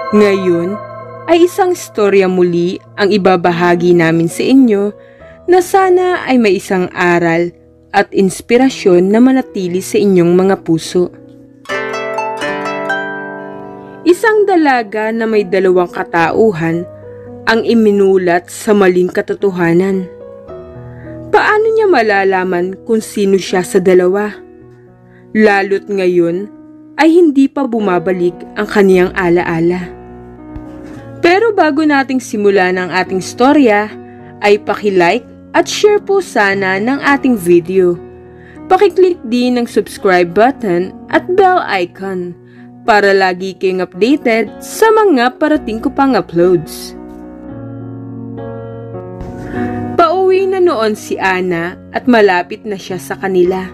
Ngayon ay isang istorya muli ang ibabahagi namin sa inyo na sana ay may isang aral at inspirasyon na manatili sa inyong mga puso. Isang dalaga na may dalawang katauhan ang iminulat sa maling katotohanan. Paano niya malalaman kung sino siya sa dalawa? Lalo't ngayon ay hindi pa bumabalik ang kaniyang alaala. Pero bago nating simulan ang ating storya, ay paki-like at share po sana ng ating video. Paki-click din ng subscribe button at bell icon para lagi kayong updated sa mga parating ko pang uploads. Pauwi na noon si Ana at malapit na siya sa kanila.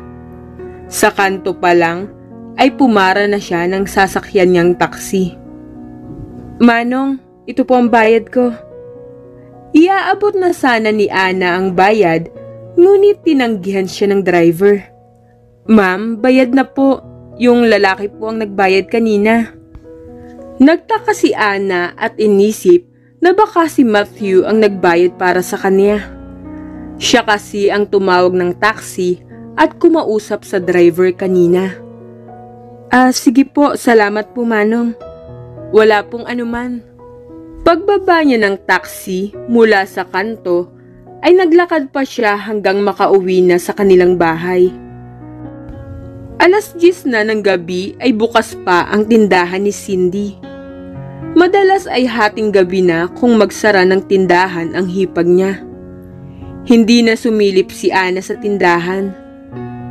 Sa kanto pa lang ay pumara na siya ng sasakyan niyang taksi. "Manong, ito po ang bayad ko." Iaabot na sana ni Ana ang bayad, ngunit tinanggihan siya ng driver. "Ma'am, bayad na po. Yung lalaki po ang nagbayad kanina." Nagtaka si Ana at inisip na baka si Matthew ang nagbayad para sa kanya. Siya kasi ang tumawag ng taxi at kumausap sa driver kanina. Sige po, salamat po Manong." "Wala pong anuman." Pagbaba niya ng taxi mula sa kanto, ay naglakad pa siya hanggang makauwi na sa kanilang bahay. 10:00 na ng gabi ay bukas pa ang tindahan ni Cindy. Madalas ay hating gabi na kung magsara ng tindahan ang hipag niya. Hindi na sumilip si Ana sa tindahan.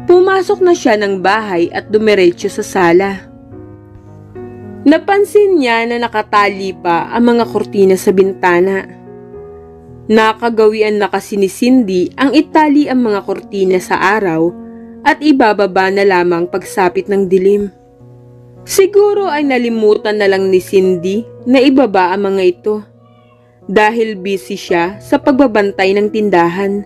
Pumasok na siya ng bahay at dumiretso sa sala. Napansin niya na nakatali pa ang mga kurtina sa bintana. Nakagawian na kasi ni Cindy ang itali ang mga kurtina sa araw at ibababa na lamang pagsapit ng dilim. Siguro ay nalimutan na lang ni Cindy na ibaba ang mga ito dahil busy siya sa pagbabantay ng tindahan.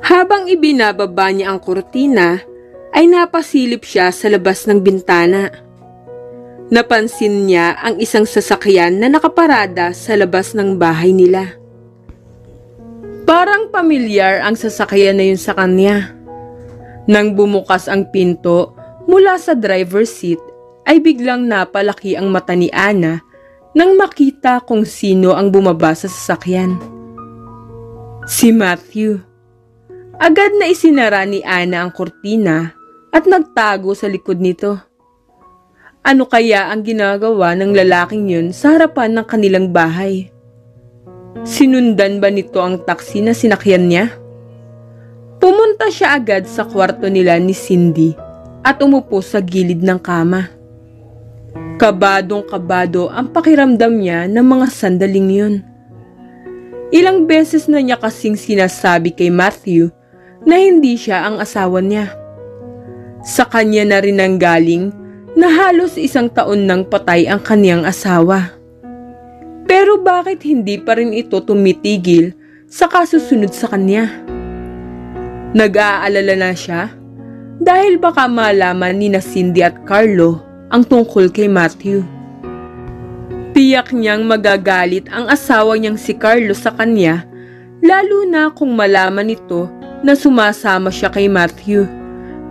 Habang ibinababa niya ang kurtina, ay napasilip siya sa labas ng bintana. Napansin niya ang isang sasakyan na nakaparada sa labas ng bahay nila. Parang pamilyar ang sasakyan na yun sa kanya. Nang bumukas ang pinto mula sa driver's seat, ay biglang napalaki ang mata ni Ana nang makita kung sino ang bumaba sa sasakyan. Si Matthew. Agad na isinara ni Ana ang kurtina at nagtago sa likod nito. Ano kaya ang ginagawa ng lalaking yun sa harapan ng kanilang bahay? Sinundan ba nito ang taksi na sinakyan niya? Pumunta siya agad sa kwarto nila ni Cindy at umupo sa gilid ng kama. Kabadong-kabado ang pakiramdam niya ng mga sandaling yun. Ilang beses na niya kasing sinasabi kay Matthew na hindi siya ang asawa niya. Sa kanya na rin nanggaling na halos 1 taon nang patay ang kaniyang asawa. Pero bakit hindi pa rin ito tumitigil sa kasusunod sa kanya? Nag-aalala na siya dahil baka malaman ni na Cindy at Carlo ang tungkol kay Matthew. Tiyak niyang magagalit ang asawa niyang si Carlo sa kanya, lalo na kung malaman nito na sumasama siya kay Matthew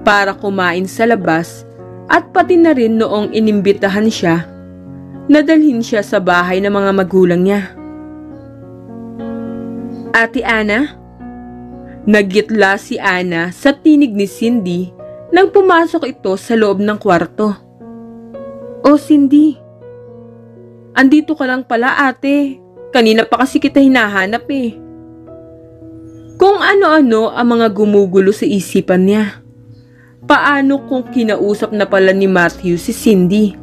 para kumain sa labas. At pati na rin noong inimbitahan siya, nadalhin siya sa bahay ng mga magulang niya. "Ate Ana?" Naggitla si Ana sa tinig ni Cindy nang pumasok ito sa loob ng kwarto. "Oh Cindy, andito ka lang pala ate. Kanina pa kasi kita hinahanap eh." Kung ano-ano ang mga gumugulo sa isipan niya. Paano kung kinausap na pala ni Matthew si Cindy?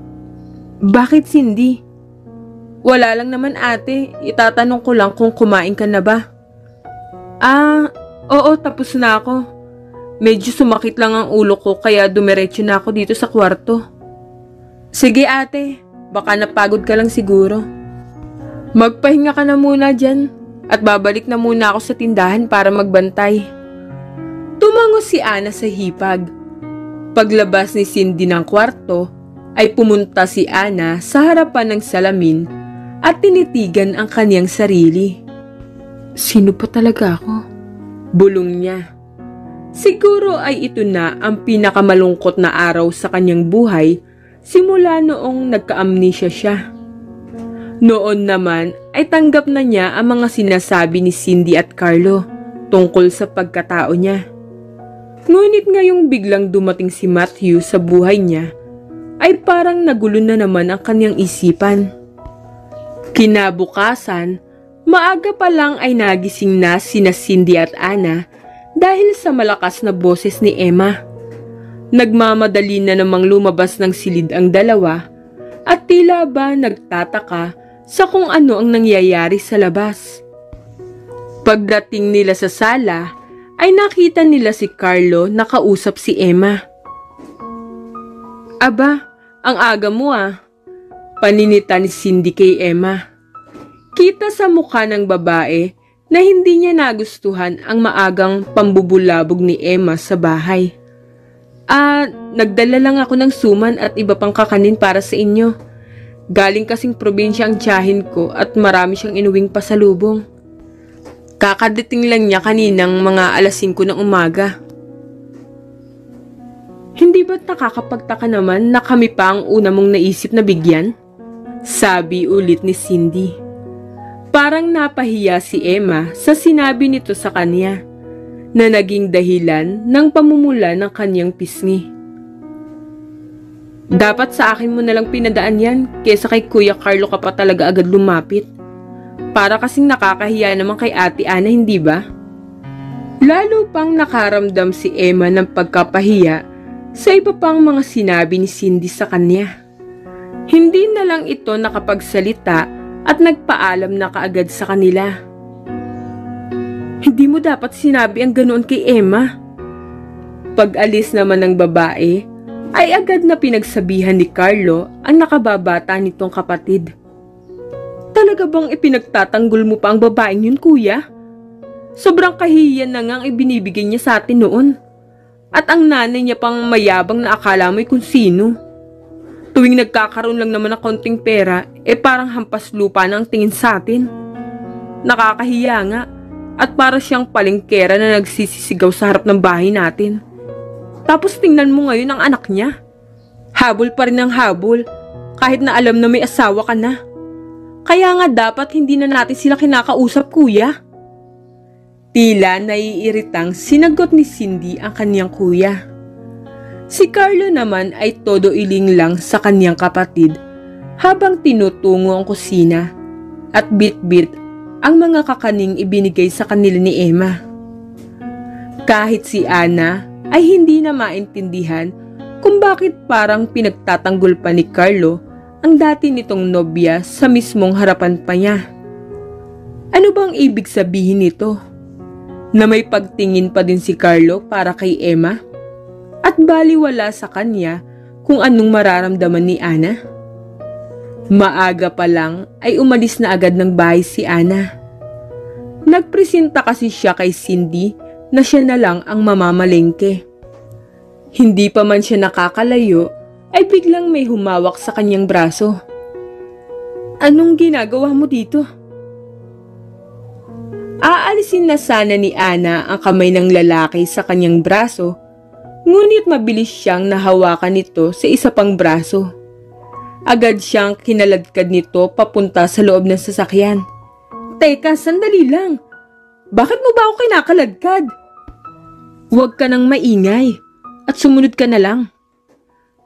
"Bakit Cindy?" "Wala lang naman ate, itatanong ko lang kung kumain ka na ba." Oo, tapos na ako. Medyo sumakit lang ang ulo ko kaya dumiretso na ako dito sa kwarto." "Sige ate, baka napagod ka lang siguro. Magpahinga ka na muna dyan at babalik na muna ako sa tindahan para magbantay." Tumango si Ana sa hipag. Paglabas ni Cindy ng kwarto, ay pumunta si Ana sa harapan ng salamin at tinitigan ang kaniyang sarili. Sino pa talaga ako? Bulong niya. Siguro ay ito na ang pinakamalungkot na araw sa kanyang buhay simula noong nagka-amnesia siya. Noon naman ay tanggap na niya ang mga sinasabi ni Cindy at Carlo tungkol sa pagkatao niya. Ngunit ngayong biglang dumating si Matthew sa buhay niya, ay parang nagulo na naman ang kanyang isipan. Kinabukasan, maaga pa lang ay nagising na sina Cindy at Ana dahil sa malakas na boses ni Emma. Nagmamadali na namang lumabas ng silid ang dalawa at tila ba nagtataka sa kung ano ang nangyayari sa labas. Pagdating nila sa sala, ay nakita nila si Carlo na kausap si Emma. Aba, ang aga mo ah. Paninita ni Cindy kay Emma. Kita sa mukha ng babae na hindi niya nagustuhan ang maagang pambubulabog ni Emma sa bahay. Nagdala lang ako ng suman at iba pang kakanin para sa inyo. Galing kasing probinsya ang tiyahin ko at marami siyang inuwing pasalubong. Kakadating lang niya kaninang mga alas 5 ng umaga. Hindi ba't nakakapagtaka naman na kami pa ang una mong naisip na bigyan? Sabi ulit ni Cindy. Parang napahiya si Emma sa sinabi nito sa kanya na naging dahilan ng pamumula ng kanyang pisngi. Dapat sa akin mo nalang pinadaan yan kesa kay Kuya Carlo ka pa talaga agad lumapit. Para kasing nakakahiya naman kay Ate Ana, hindi ba? Lalo pang nakaramdam si Emma ng pagkapahiya sa iba pang mga sinabi ni Cindy sa kanya. Hindi na lang ito nakapagsalita at nagpaalam na kaagad sa kanila. Hindi mo dapat sinabi ang ganoon kay Emma. Pag-alis naman ng babae, ay agad na pinagsabihan ni Carlo ang nakababata nitong kapatid. Talaga bang ipinagtatanggol mo pa ang babaeng yun, kuya? Sobrang kahihiyan na nga ang ibinibigay niya sa atin noon. At ang nanay niya pang mayabang na akala mo'y kung sino. Tuwing nagkakaroon lang naman ng konting pera, parang hampas lupa na ang tingin sa atin. Nakakahiya nga at para siyang palengkera na nagsisisigaw sa harap ng bahay natin. Tapos tingnan mo ngayon ang anak niya. Habol pa rin ang habol, kahit na alam na may asawa ka na. Kaya nga dapat hindi na natin sila kinakausap, kuya. Tila naiiritang sinagot ni Cindy ang kanyang kuya. Si Carlo naman ay todo iling lang sa kanyang kapatid habang tinutungo ang kusina at bit-bit ang mga kakaning ibinigay sa kanila ni Emma. Kahit si Ana ay hindi na maintindihan kung bakit parang pinagtatanggol pa ni Carlo ang dati nitong nobya sa mismong harapan pa niya. Ano bang ibig sabihin nito? Na may pagtingin pa din si Carlo para kay Emma? At baliwala sa kanya kung anong mararamdaman ni Ana? Maaga pa lang ay umalis na agad ng bahay si Ana. Nagpresenta kasi siya kay Cindy na siya na lang ang mamamalengke. Hindi pa man siya nakakalayo ay biglang may humawak sa kanyang braso. Anong ginagawa mo dito? Aalisin na sana ni Ana ang kamay ng lalaki sa kanyang braso, ngunit mabilis siyang nahawakan nito sa isa pang braso. Agad siyang kinaladkad nito papunta sa loob ng sasakyan. Teka, sandali lang. Bakit mo ba ako kinakaladkad? Huwag ka nang maingay at sumunod ka na lang.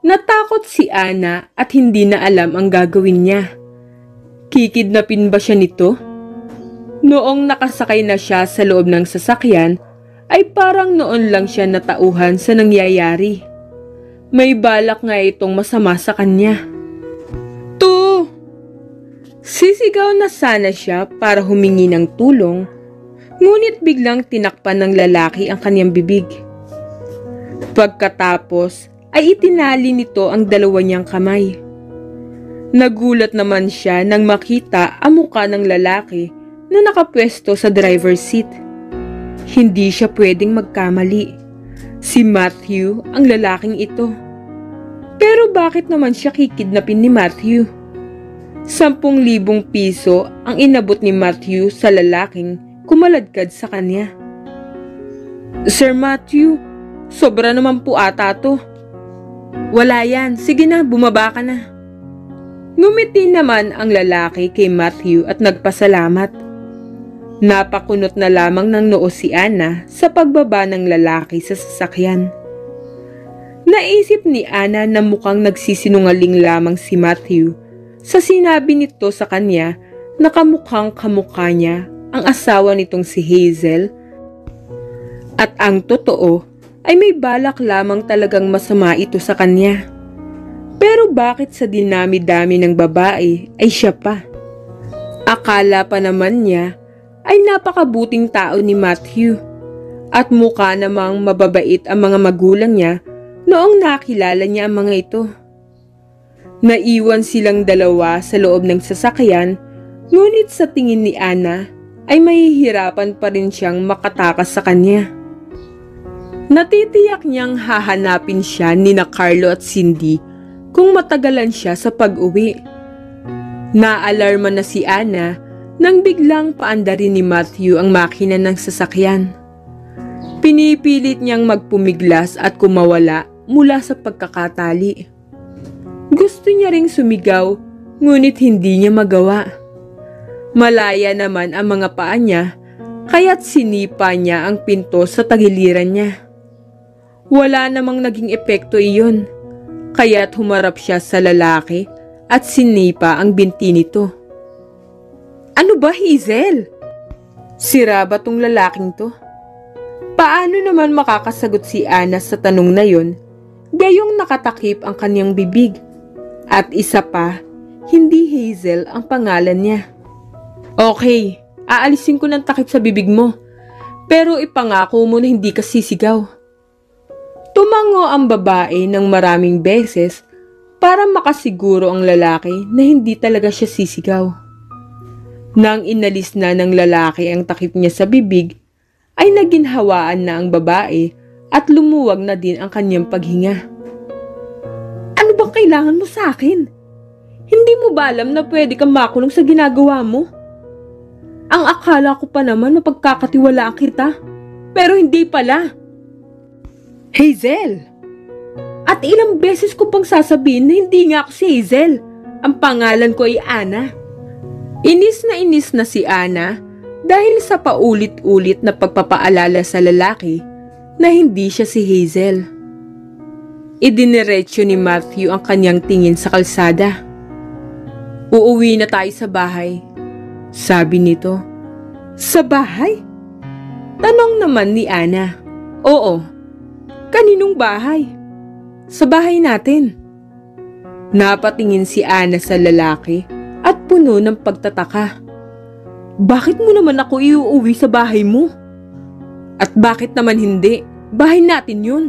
Natakot si Ana at hindi na alam ang gagawin niya. Kikidnapin ba siya nito? Noong nakasakay na siya sa loob ng sasakyan, ay parang noon lang siya natauhan sa nangyayari. May balak nga itong masama sa kanya. To! Sisigaw na sana siya para humingi ng tulong, ngunit biglang tinakpan ng lalaki ang kanyang bibig. Pagkatapos ay itinali nito ang dalawa niyang kamay. Nagulat naman siya nang makita ang mukha ng lalaki na nakapwesto sa driver's seat. Hindi siya pwedeng magkamali. Si Matthew ang lalaking ito. Pero bakit naman siya kikidnapin ni Matthew? 10,000 piso ang inabot ni Matthew sa lalaking kumaladkad sa kanya. Sir Matthew, sobra naman po ata to. Wala yan, sige na, bumaba ka na. Ngumiti naman ang lalaki kay Matthew at nagpasalamat. Napakunot na lamang ng noo si Anna sa pagbaba ng lalaki sa sasakyan. Naisip ni Anna na mukhang nagsisinungaling lamang si Matthew sa sinabi nito sa kanya na kamukhang kamukha niya ang asawa nitong si Hazel, at ang totoo ay may balak lamang talagang masama ito sa kanya. Pero bakit sa dinami-dami ng babae ay siya pa? Akala pa naman niya ay napakabuting tao ni Matthew at mukha namang mababait ang mga magulang niya noong nakilala niya ang mga ito. Naiwan silang dalawa sa loob ng sasakyan, ngunit sa tingin ni Anna ay mahihirapan pa rin siyang makatakas sa kanya. Natitiyak niyang hahanapin siya ni na Carlo at Cindy kung matagalan siya sa pag-uwi. Naalarma na si Anna nang biglang paandarin ni Matthew ang makina ng sasakyan. Pinipilit niyang magpumiglas at kumawala mula sa pagkakatali. Gusto niya ring sumigaw, ngunit hindi niya magawa. Malaya naman ang mga paa niya, kaya't sinipa niya ang pinto sa tagiliran niya. Wala namang naging epekto iyon, kaya't humarap siya sa lalaki at sinipa ang binti nito. Ano ba, Hazel? Sira ba tong lalaking to? Paano naman makakasagot si Anna sa tanong na yon, gayong nakatakip ang kanyang bibig? At isa pa, hindi Hazel ang pangalan niya. Okay, aalisin ko ng takip sa bibig mo, pero ipangako mo na hindi ka sisigaw. Tumango ang babae ng maraming beses para makasiguro ang lalaki na hindi talaga siya sisigaw. Nang inalis na ng lalaki ang takip niya sa bibig, ay naginhawaan na ang babae at lumuwag na din ang kanyang paghinga. Ano bang kailangan mo sa akin? Hindi mo ba alam na pwede kang makulong sa ginagawa mo? Ang akala ko pa naman mapagkakatiwalaan kita, pero hindi pala. Hazel! At ilang beses ko pang sasabihin na hindi nga ako si Hazel. Ang pangalan ko ay Anna. Inis na si Anna dahil sa paulit-ulit na pagpapaalala sa lalaki na hindi siya si Hazel. Idiniretso ni Matthew ang kanyang tingin sa kalsada. Uuwi na tayo sa bahay, sabi nito. Sa bahay? Tanong naman ni Anna. Oo. Kaninong bahay? Sa bahay natin. Napatingin si Anna sa lalaki at puno ng pagtataka. Bakit mo naman ako iuuwi sa bahay mo? At bakit naman hindi? Bahay natin yun.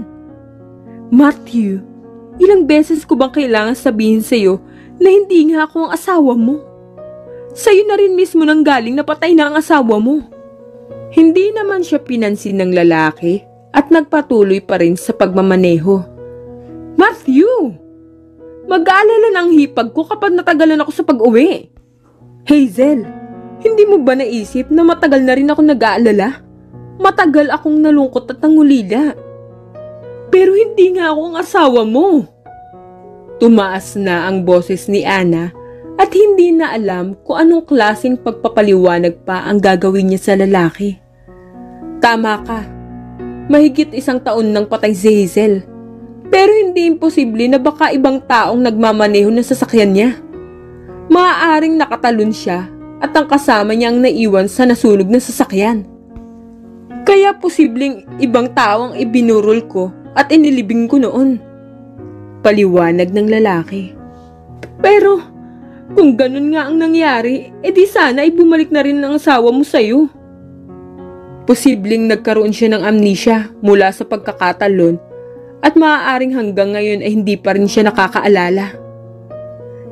Matthew, ilang beses ko bang kailangan sabihin sa'yo na hindi nga ako ang asawa mo? Sa'yo na rin mismo nang galing na patay na ang asawa mo. Hindi naman siya pinansin ng lalaki at nagpatuloy pa rin sa pagmamaneho. Matthew! Mag-aalala ng hipag ko kapag natagalan ako sa pag-uwi. Hazel, hindi mo ba naisip na matagal na rin ako nag-aalala? Matagal akong nalungkot at nangulila. Pero hindi nga ako ang asawa mo. Tumaas na ang boses ni Anna at hindi na alam kung anong klaseng pagpapaliwanag pa ang gagawin niya sa lalaki. Tama ka. Mahigit 1 taon nang patay si Hazel. Pero hindi imposible na baka ibang taong nagmamaneho ng sasakyan niya. Maaaring nakatalon siya at ang kasama niya ang naiwan sa nasunog na sasakyan. Kaya posibleng ibang tao ang ibinurol ko at inilibing ko noon. Paliwanag ng lalaki. Pero kung ganun nga ang nangyari, edi sana ay bumalik na rin ang asawa mo sa'yo. Posibleng nagkaroon siya ng amnesia mula sa pagkakatalon at maaaring hanggang ngayon ay hindi pa rin siya nakakaalala.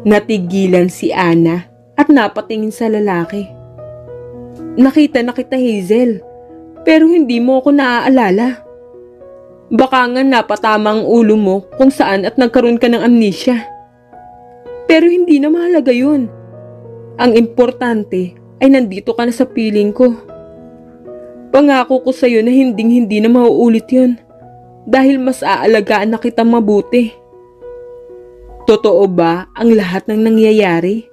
Natigilan si Anna at napatingin sa lalaki. Nakita na kita, Hazel, pero hindi mo ako naaalala. Baka nga napatama ang ulo mo kung saan at nagkaroon ka ng amnesia. Pero hindi na mahalaga yun. Ang importante ay nandito ka na sa piling ko. Pangako ko sa'yo na hindi na mauulit yun dahil mas aalagaan na kita mabuti. Totoo ba ang lahat ng nangyayari?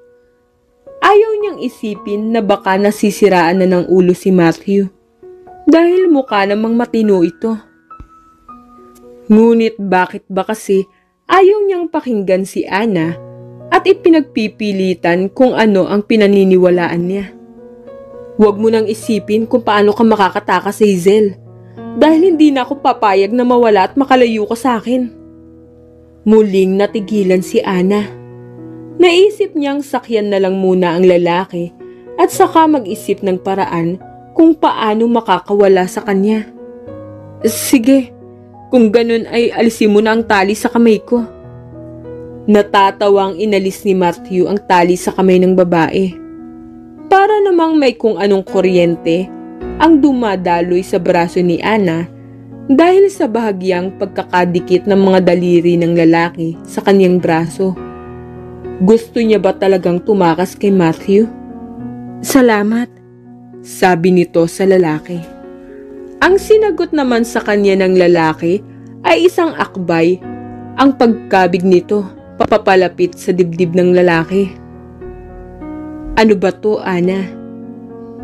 Ayaw niyang isipin na baka nasisiraan na ng ulo si Matthew dahil mukha namang matino ito. Ngunit bakit ba kasi ayaw niyang pakinggan si Ana at ipinagpipilitan kung ano ang pinaniniwalaan niya? Huwag mo nang isipin kung paano ka makakatakas sa Hazel dahil hindi na ako papayag na mawala at makalayo ka sa akin. Muling natigilan si Ana. Naisip niyang sakyan na lang muna ang lalaki at saka mag-isip ng paraan kung paano makakawala sa kanya. Sige, kung ganun ay alisin mo na ang tali sa kamay ko. Natatawang inalis ni Matthew ang tali sa kamay ng babae. Para namang may kung anong kuryente ang dumadaloy sa braso ni Ana dahil sa bahagyang pagkakadikit ng mga daliri ng lalaki sa kanyang braso. Gusto niya ba talagang tumakas kay Matthew? Salamat, sabi nito sa lalaki. Ang sinagot naman sa kanya ng lalaki ay isang akbay, ang pagkabig nito papapalapit sa dibdib ng lalaki. Ano ba to, Ana?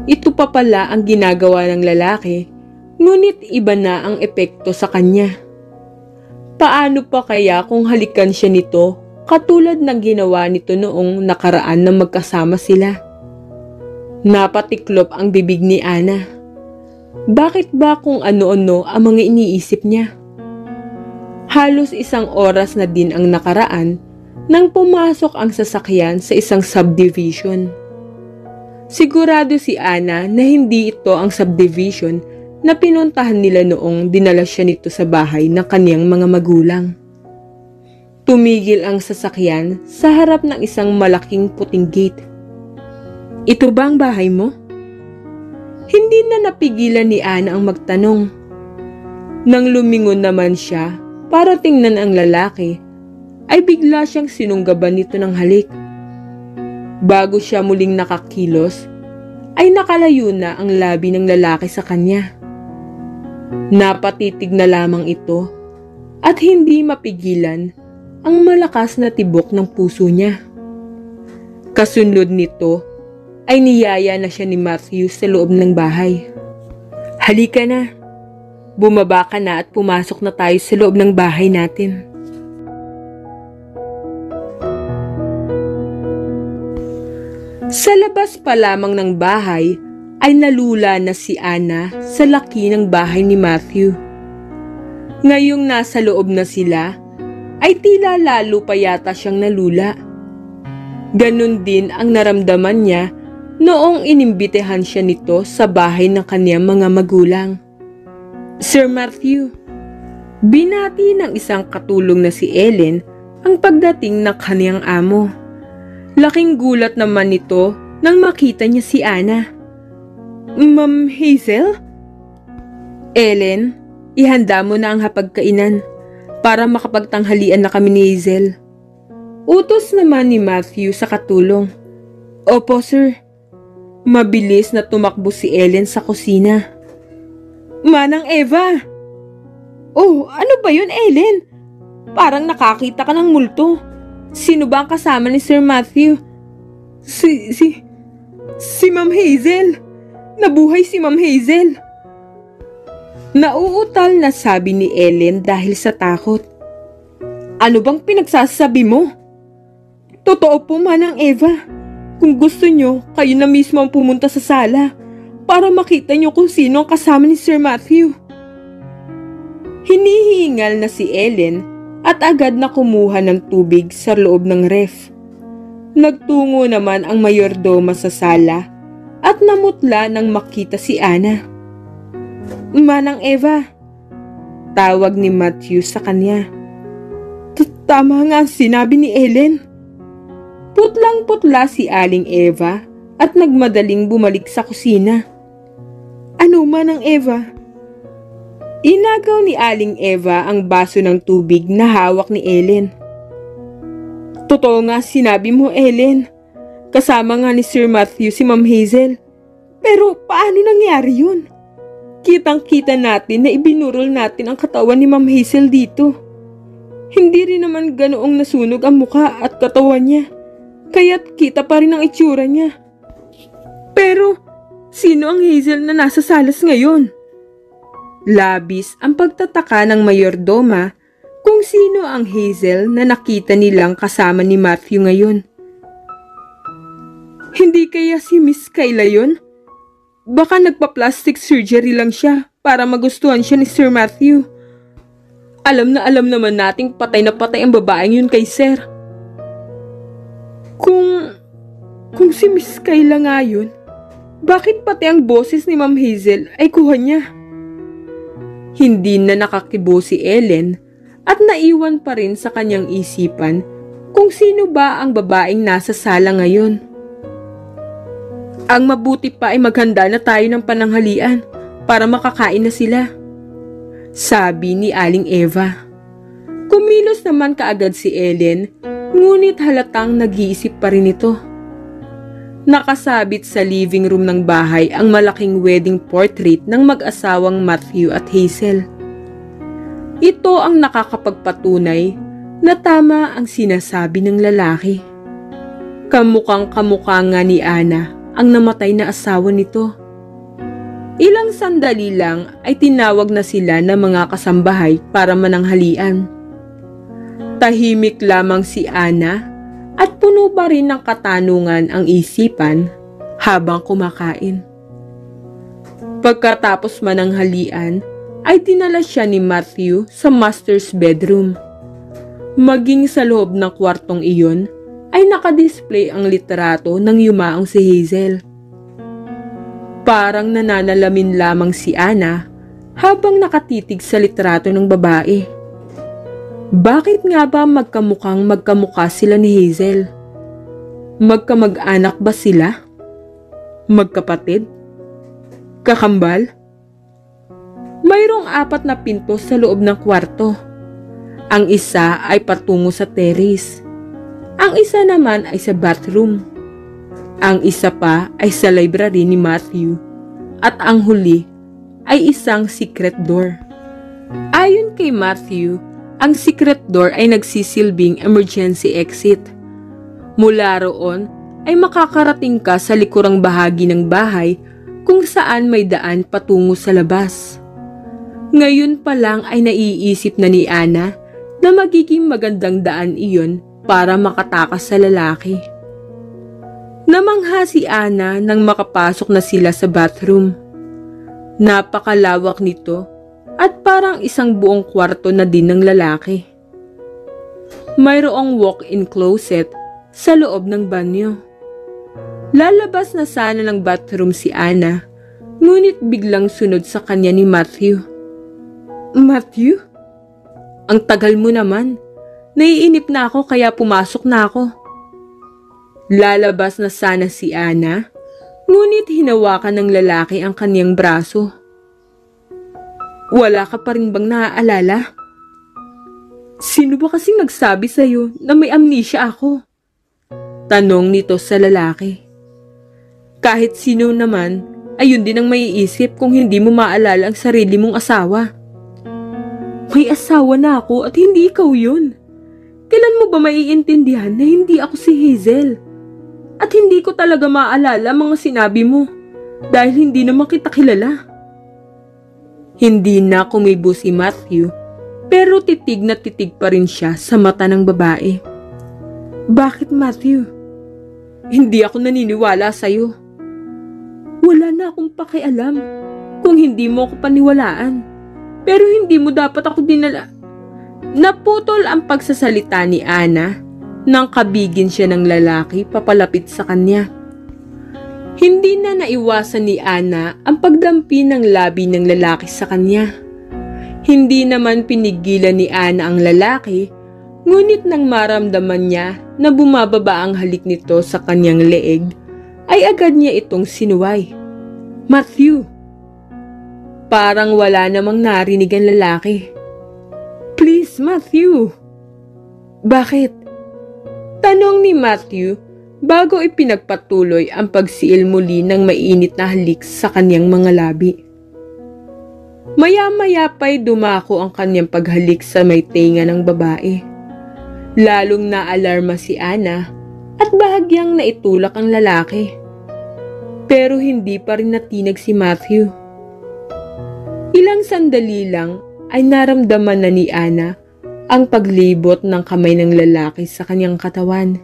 Ito pa pala ang ginagawa ng lalaki, ngunit iba na ang epekto sa kanya. Paano pa kaya kung halikan siya nito katulad ng ginawa nito noong nakaraan na magkasama sila? Napatiklop ang bibig ni Ana. Bakit ba kung ano-ano ang mga iniisip niya? Halos isang oras na din ang nakaraan nang pumasok ang sasakyan sa isang subdivision. Sigurado si Ana na hindi ito ang subdivision na pinuntahan nila noong dinala siya nito sa bahay ng kaniyang mga magulang. Tumigil ang sasakyan sa harap ng isang malaking puting gate. Ito ba ang bahay mo? Hindi na napigilan ni Ana ang magtanong. Nang lumingon naman siya para tingnan ang lalaki, ay bigla siyang sinunggaban nito ng halik. Bago siya muling nakakilos, ay nakalayo na ang labi ng lalaki sa kanya. Napatitig na lamang ito at hindi mapigilan ang malakas na tibok ng puso niya. Kasunod nito ay niyaya na siya ni Matthew sa loob ng bahay. Halika na, bumaba ka na at pumasok na tayo sa loob ng bahay natin. Sa labas pa lamang ng bahay ay nalula na si Ana sa laki ng bahay ni Matthew. Ngayong nasa loob na sila, ay tila lalo pa yata siyang nalula. Ganon din ang naramdaman niya noong inimbitehan siya nito sa bahay ng kaniyang mga magulang. Sir Matthew, binati ng isang katulong na si Ellen ang pagdating ng kaniyang amo. Laking gulat naman nito nang makita niya si Ana. Ma'am Hazel? Ellen, ihanda mo na ang hapagkainan para makapagtanghalian na kami ni Hazel. Utos naman ni Matthew sa katulong. Opo, sir. Mabilis na tumakbo si Ellen sa kusina. Manang Eva! Oh, ano ba yun, Ellen? Parang nakakita ka ng multo. Sino ba ang kasama ni Sir Matthew? Si Ma'am Hazel. Nabuhay si Ma'am Hazel. Nauutal na sabi ni Ellen dahil sa takot. Ano bang pinagsasabi mo? Totoo po, Manang Eva. Kung gusto nyo, kayo na mismo ang pumunta sa sala para makita nyo kung sino ang kasama ni Sir Matthew. Hinihingal na si Ellen at agad na kumuha ng tubig sa loob ng ref. Nagtungo naman ang mayordoma sa sala at namutla nang makita si Ana. Manang Eva, tawag ni Matthew sa kanya. Tama nga sinabi ni Ellen. Putlang-putla si Aling Eva at nagmadaling bumalik sa kusina. Ano, Manang Eva? Inagaw ni Aling Eva ang baso ng tubig na hawak ni Ellen. Totoo nga sinabi mo, Ellen. Kasama nga ni Sir Matthew si Ma'am Hazel. Pero paano nangyari yun? Kitang-kita natin na ibinurol natin ang katawan ni Ma'am Hazel dito. Hindi rin naman ganoong nasunog ang mukha at katawan niya. Kaya't kita pa rin ang itsura niya. Pero sino ang Hazel na nasa salas ngayon? Labis ang pagtataka ng mayordoma kung sino ang Hazel na nakita nilang kasama ni Matthew ngayon. Hindi kaya si Miss Kayla yun? Baka nagpa-plastic surgery lang siya para magustuhan siya ni Sir Matthew. Alam naman nating patay na patay ang babaeng yun kay Sir. Kung si Miss Kayla nga yun, bakit pati ang boses ni Ma'am Hazel ay kuha niya? Hindi na nakakibo si Ellen at naiwan pa rin sa kanyang isipan kung sino ba ang babaeng nasa sala ngayon. Ang mabuti pa ay maghanda na tayo ng pananghalian para makakain na sila, sabi ni Aling Eva. Kumilos naman kaagad si Ellen, ngunit halatang nag-iisip pa rin ito. Nakasabit sa living room ng bahay ang malaking wedding portrait ng mag-asawang Matthew at Hazel. Ito ang nakakapagpatunay na tama ang sinasabi ng lalaki. Kamukhang kamukha nga ni Anna ang namatay na asawa nito. Ilang sandali lang ay tinawag na sila ng mga kasambahay para mananghalian. Tahimik lamang si Anna at puno pa rin ng katanungan ang isipan habang kumakain. Pagkatapos mananghalian, ay dinala siya ni Matthew sa master's bedroom. Maging sa loob ng kwartong iyon, ay nakadisplay ang litrato ng yumaong si Hazel. Parang nananalamin lamang si Anna habang nakatitig sa litrato ng babae. Bakit nga ba magkamukha sila ni Hazel? Magkamag-anak ba sila? Magkapatid? Kakambal? Mayroong 4 na pinto sa loob ng kwarto. Ang isa ay patungo sa terrace. Ang isa naman ay sa bathroom. Ang isa pa ay sa library ni Matthew. At ang huli ay isang secret door. Ayon kay Matthew, ang secret door ay nagsisilbing emergency exit. Mula roon ay makakarating ka sa likurang bahagi ng bahay kung saan may daan patungo sa labas. Ngayon pa lang ay naiisip na ni Anna na magiging magandang daan iyon para makatakas sa lalaki. Namangha si Anna nang makapasok na sila sa bathroom. Napakalawak nito at parang isang buong kwarto na din ng lalaki. Mayroong walk-in closet sa loob ng banyo. Lalabas na sana ng bathroom si Anna, ngunit biglang sunod sa kanya ni Matthew. Matthew? Ang tagal mo naman. Naiinip na ako kaya pumasok na ako. Lalabas na sana si Anna, ngunit hinawakan ng lalaki ang kanyang braso. Wala ka pa rin bang naaalala? Sino ba kasing nagsabi sa'yo na may amnesia ako? Tanong nito sa lalaki. Kahit sino naman, ayun din ang maiisip kung hindi mo maalala ang sarili mong asawa. May asawa na ako at hindi ikaw yun. Kailan mo ba maiintindihan na hindi ako si Hazel? At hindi ko talaga maalala mga sinabi mo dahil hindi naman kita kilala. Hindi na kumibo si Matthew, pero titig na titig pa rin siya sa mata ng babae. Bakit, Matthew? Hindi ako naniniwala sa'yo. Wala na akong pakialam kung hindi mo ako paniwalaan. Pero hindi mo dapat ako dinala. Naputol ang pagsasalita ni Anna nang kabigin siya ng lalaki papalapit sa kanya. Hindi na naiwasan ni Anna ang pagdampi ng labi ng lalaki sa kanya. Hindi naman pinigilan ni Anna ang lalaki, ngunit nang maramdaman niya na bumababa ang halik nito sa kanyang leeg, ay agad niya itong sinuway. Matthew! Parang wala namang narinig ang lalaki. "Please, Matthew." "Bakit?" Tanong ni Matthew bago ipinagpatuloy ang pagsiil muli ng mainit na halik sa kanyang mga labi. Maya-maya pa'y dumako ang kanyang paghalik sa may tenga ng babae. Lalong naalarma si Ana at bahagyang naitulak ang lalaki. Pero hindi pa rin natinag si Matthew. Ilang sandali lang ay naramdaman na ni Ana ang paglibot ng kamay ng lalaki sa kanyang katawan.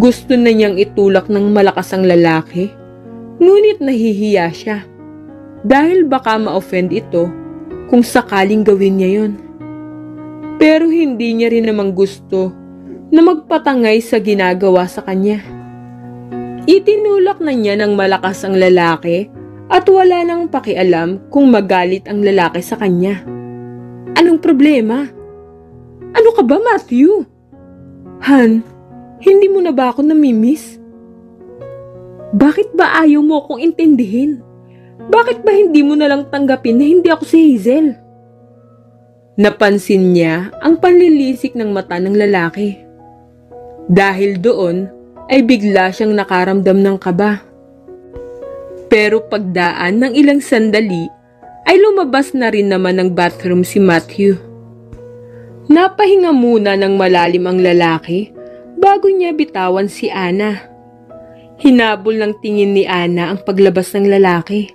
Gusto na niyang itulak ng malakas ang lalaki, ngunit nahihiya siya dahil baka ma-offend ito kung sakaling gawin niya yon. Pero hindi niya rin namang gusto na magpatangay sa ginagawa sa kanya. Itinulak na niya ng malakas ang lalaki at wala nang pakialam kung magalit ang lalaki sa kanya. Anong problema? Ano ka ba, Matthew? Han, hindi mo na ba ako namimiss? Bakit ba ayaw mo akong intindihin? Bakit ba hindi mo na lang tanggapin na hindi ako si Hazel? Napansin niya ang panlilisik ng mata ng lalaki. Dahil doon ay bigla siyang nakaramdam ng kaba. Pero pagdaan ng ilang sandali ay lumabas na rin naman ng bathroom si Matthew. Napahinga muna ng malalim ang lalaki bago niya bitawan si Ana. Hinabol ng tingin ni Ana ang paglabas ng lalaki.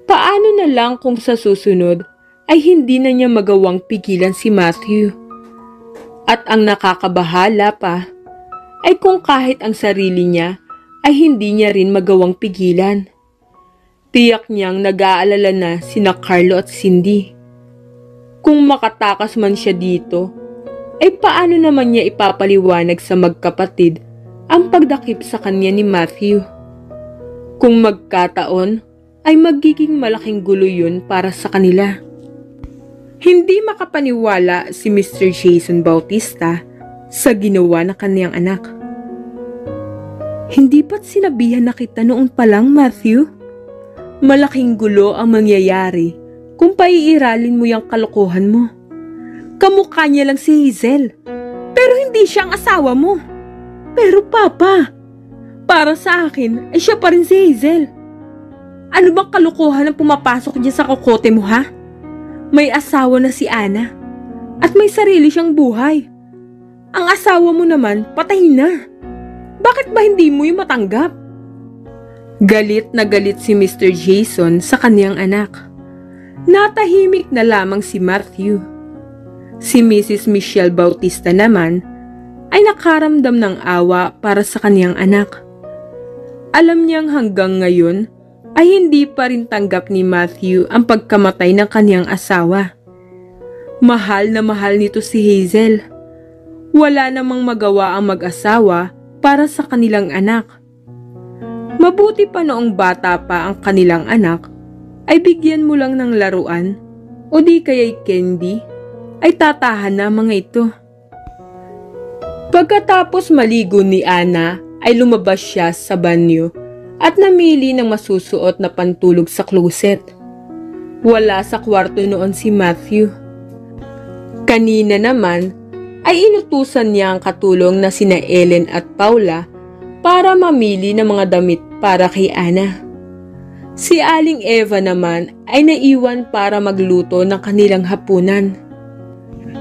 Paano na lang kung sa susunod ay hindi na niya magawang pigilan si Matthew? At ang nakakabahala pa ay kung kahit ang sarili niya ay hindi niya rin magawang pigilan. Tiyak niyang nag-aalala na sina Carlo at Cindy. Kung makatakas man siya dito, ay paano naman niya ipapaliwanag sa magkapatid ang pagdakip sa kanya ni Matthew? Kung magkataon, ay magiging malaking gulo yun para sa kanila. Hindi makapaniwala si Mr. Jason Bautista sa ginawa ng kaniyang anak. Hindi ba't sinabihan na kita noon pa lang, Matthew? Malaking gulo ang mangyayari kung paiiralin mo yung kalokohan mo. Kamukha niya lang si Hazel, pero hindi siya ang asawa mo. Pero Papa, para sa akin ay siya pa rin si Hazel. Ano bang kalokohan ang pumapasok niya sa kokote mo, ha? May asawa na si Ana at may sarili siyang buhay. Ang asawa mo naman patay na. Bakit ba hindi mo yung matanggap? Galit na galit si Mr. Jason sa kaniyang anak. Natahimik na lamang si Matthew. Si Mrs. Michelle Bautista naman ay nakaramdam ng awa para sa kaniyang anak. Alam niyang hanggang ngayon ay hindi pa rin tanggap ni Matthew ang pagkamatay ng kaniyang asawa. Mahal na mahal nito si Hazel. Wala namang magawa ang mag-asawa para sa kanilang anak. Mabuti pa noong bata pa ang kanilang anak, ay bigyan mo lang ng laruan o di kaya'y candy, ay tatahan na mga ito. Pagkatapos maligo ni Ana, ay lumabas siya sa banyo at namili ng masusuot na pantulog sa closet. Wala sa kwarto noon si Matthew. Kanina naman ay inutusan niya ang katulong na sina Ellen at Paula para mamili ng mga damit para kay Ana. Si Aling Eva naman ay naiwan para magluto ng kanilang hapunan.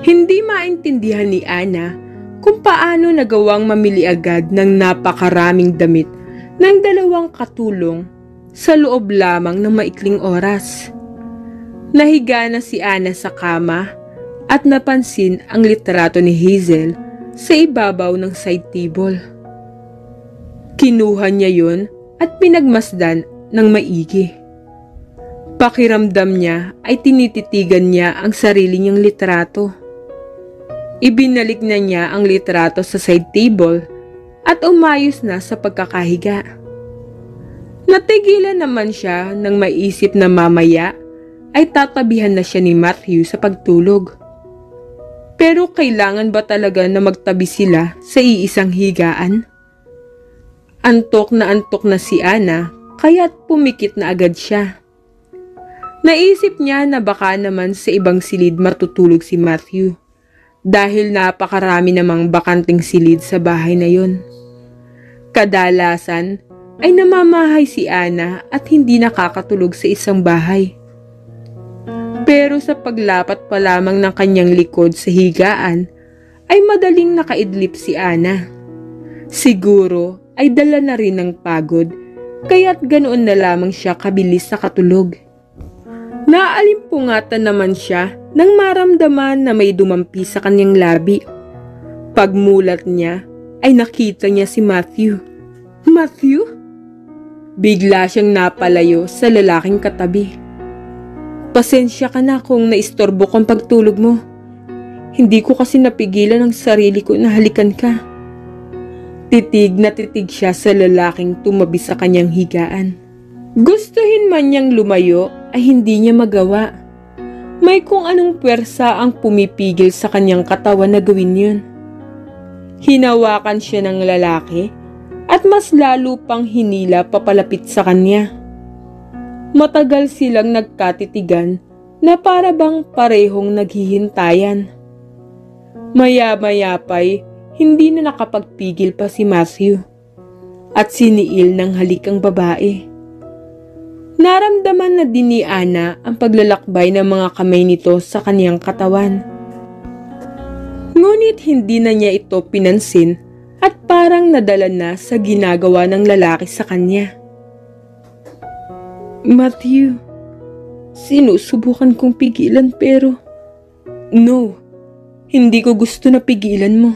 Hindi maintindihan ni Ana kung paano nagawang mamili agad ng napakaraming damit ng dalawang katulong sa loob lamang ng maikling oras. Nahiga na si Ana sa kama at napansin ang litrato ni Hazel sa ibabaw ng side table. Kinuha niya yun at pinagmasdan ng maigi. Pakiramdam niya ay tinititigan niya ang sarili niyang litrato. Ibinalik na niya ang litrato sa side table at umayos na sa pagkakahiga. Natigilan naman siya nang maisip na mamaya ay tatabihan na siya ni Matthew sa pagtulog. Pero kailangan ba talaga na magtabi sila sa iisang higaan? Antok na si Ana kaya't pumikit na agad siya. Naisip niya na baka naman sa ibang silid matutulog si Matthew dahil napakarami namang bakanting silid sa bahay na yon. Kadalasan ay namamahay si Ana at hindi nakakatulog sa isang bahay. Pero sa paglapat pa lamang ng kanyang likod sa higaan ay madaling nakaidlip si Ana. Siguro ay dala na rin ng pagod kaya't ganoon na lamang siya kabilis nakatulog. Naalimpungatan naman siya nang maramdaman na may dumampi sa kanyang labi. Pagmulat niya ay nakita niya si Matthew. Matthew? Bigla siyang napalayo sa lalaking katabi. Pasensya ka na kung naistorbo kong pagtulog mo. Hindi ko kasi napigilan ang sarili ko na halikan ka. Titig na titig siya sa lalaking tumabi sa kanyang higaan. Gustuhin man niyang lumayo ay hindi niya magawa. May kung anong puwersa ang pumipigil sa kanyang katawan na gawin yun. Hinawakan siya ng lalaki at mas lalo pang hinila papalapit sa kanya. Matagal silang nagkatitigan na para bang parehong naghihintayan. Maya-maya pa'y hindi na nakapagpigil pa si Matthew at siniil ng halik ang babae. Naramdaman na din ni Ana ang paglalakbay ng mga kamay nito sa kaniyang katawan. Ngunit hindi na niya ito pinansin at parang nadala na sa ginagawa ng lalaki sa kanya. Matthew, sinusubukan kong pigilan pero no, hindi ko gusto na pigilan mo.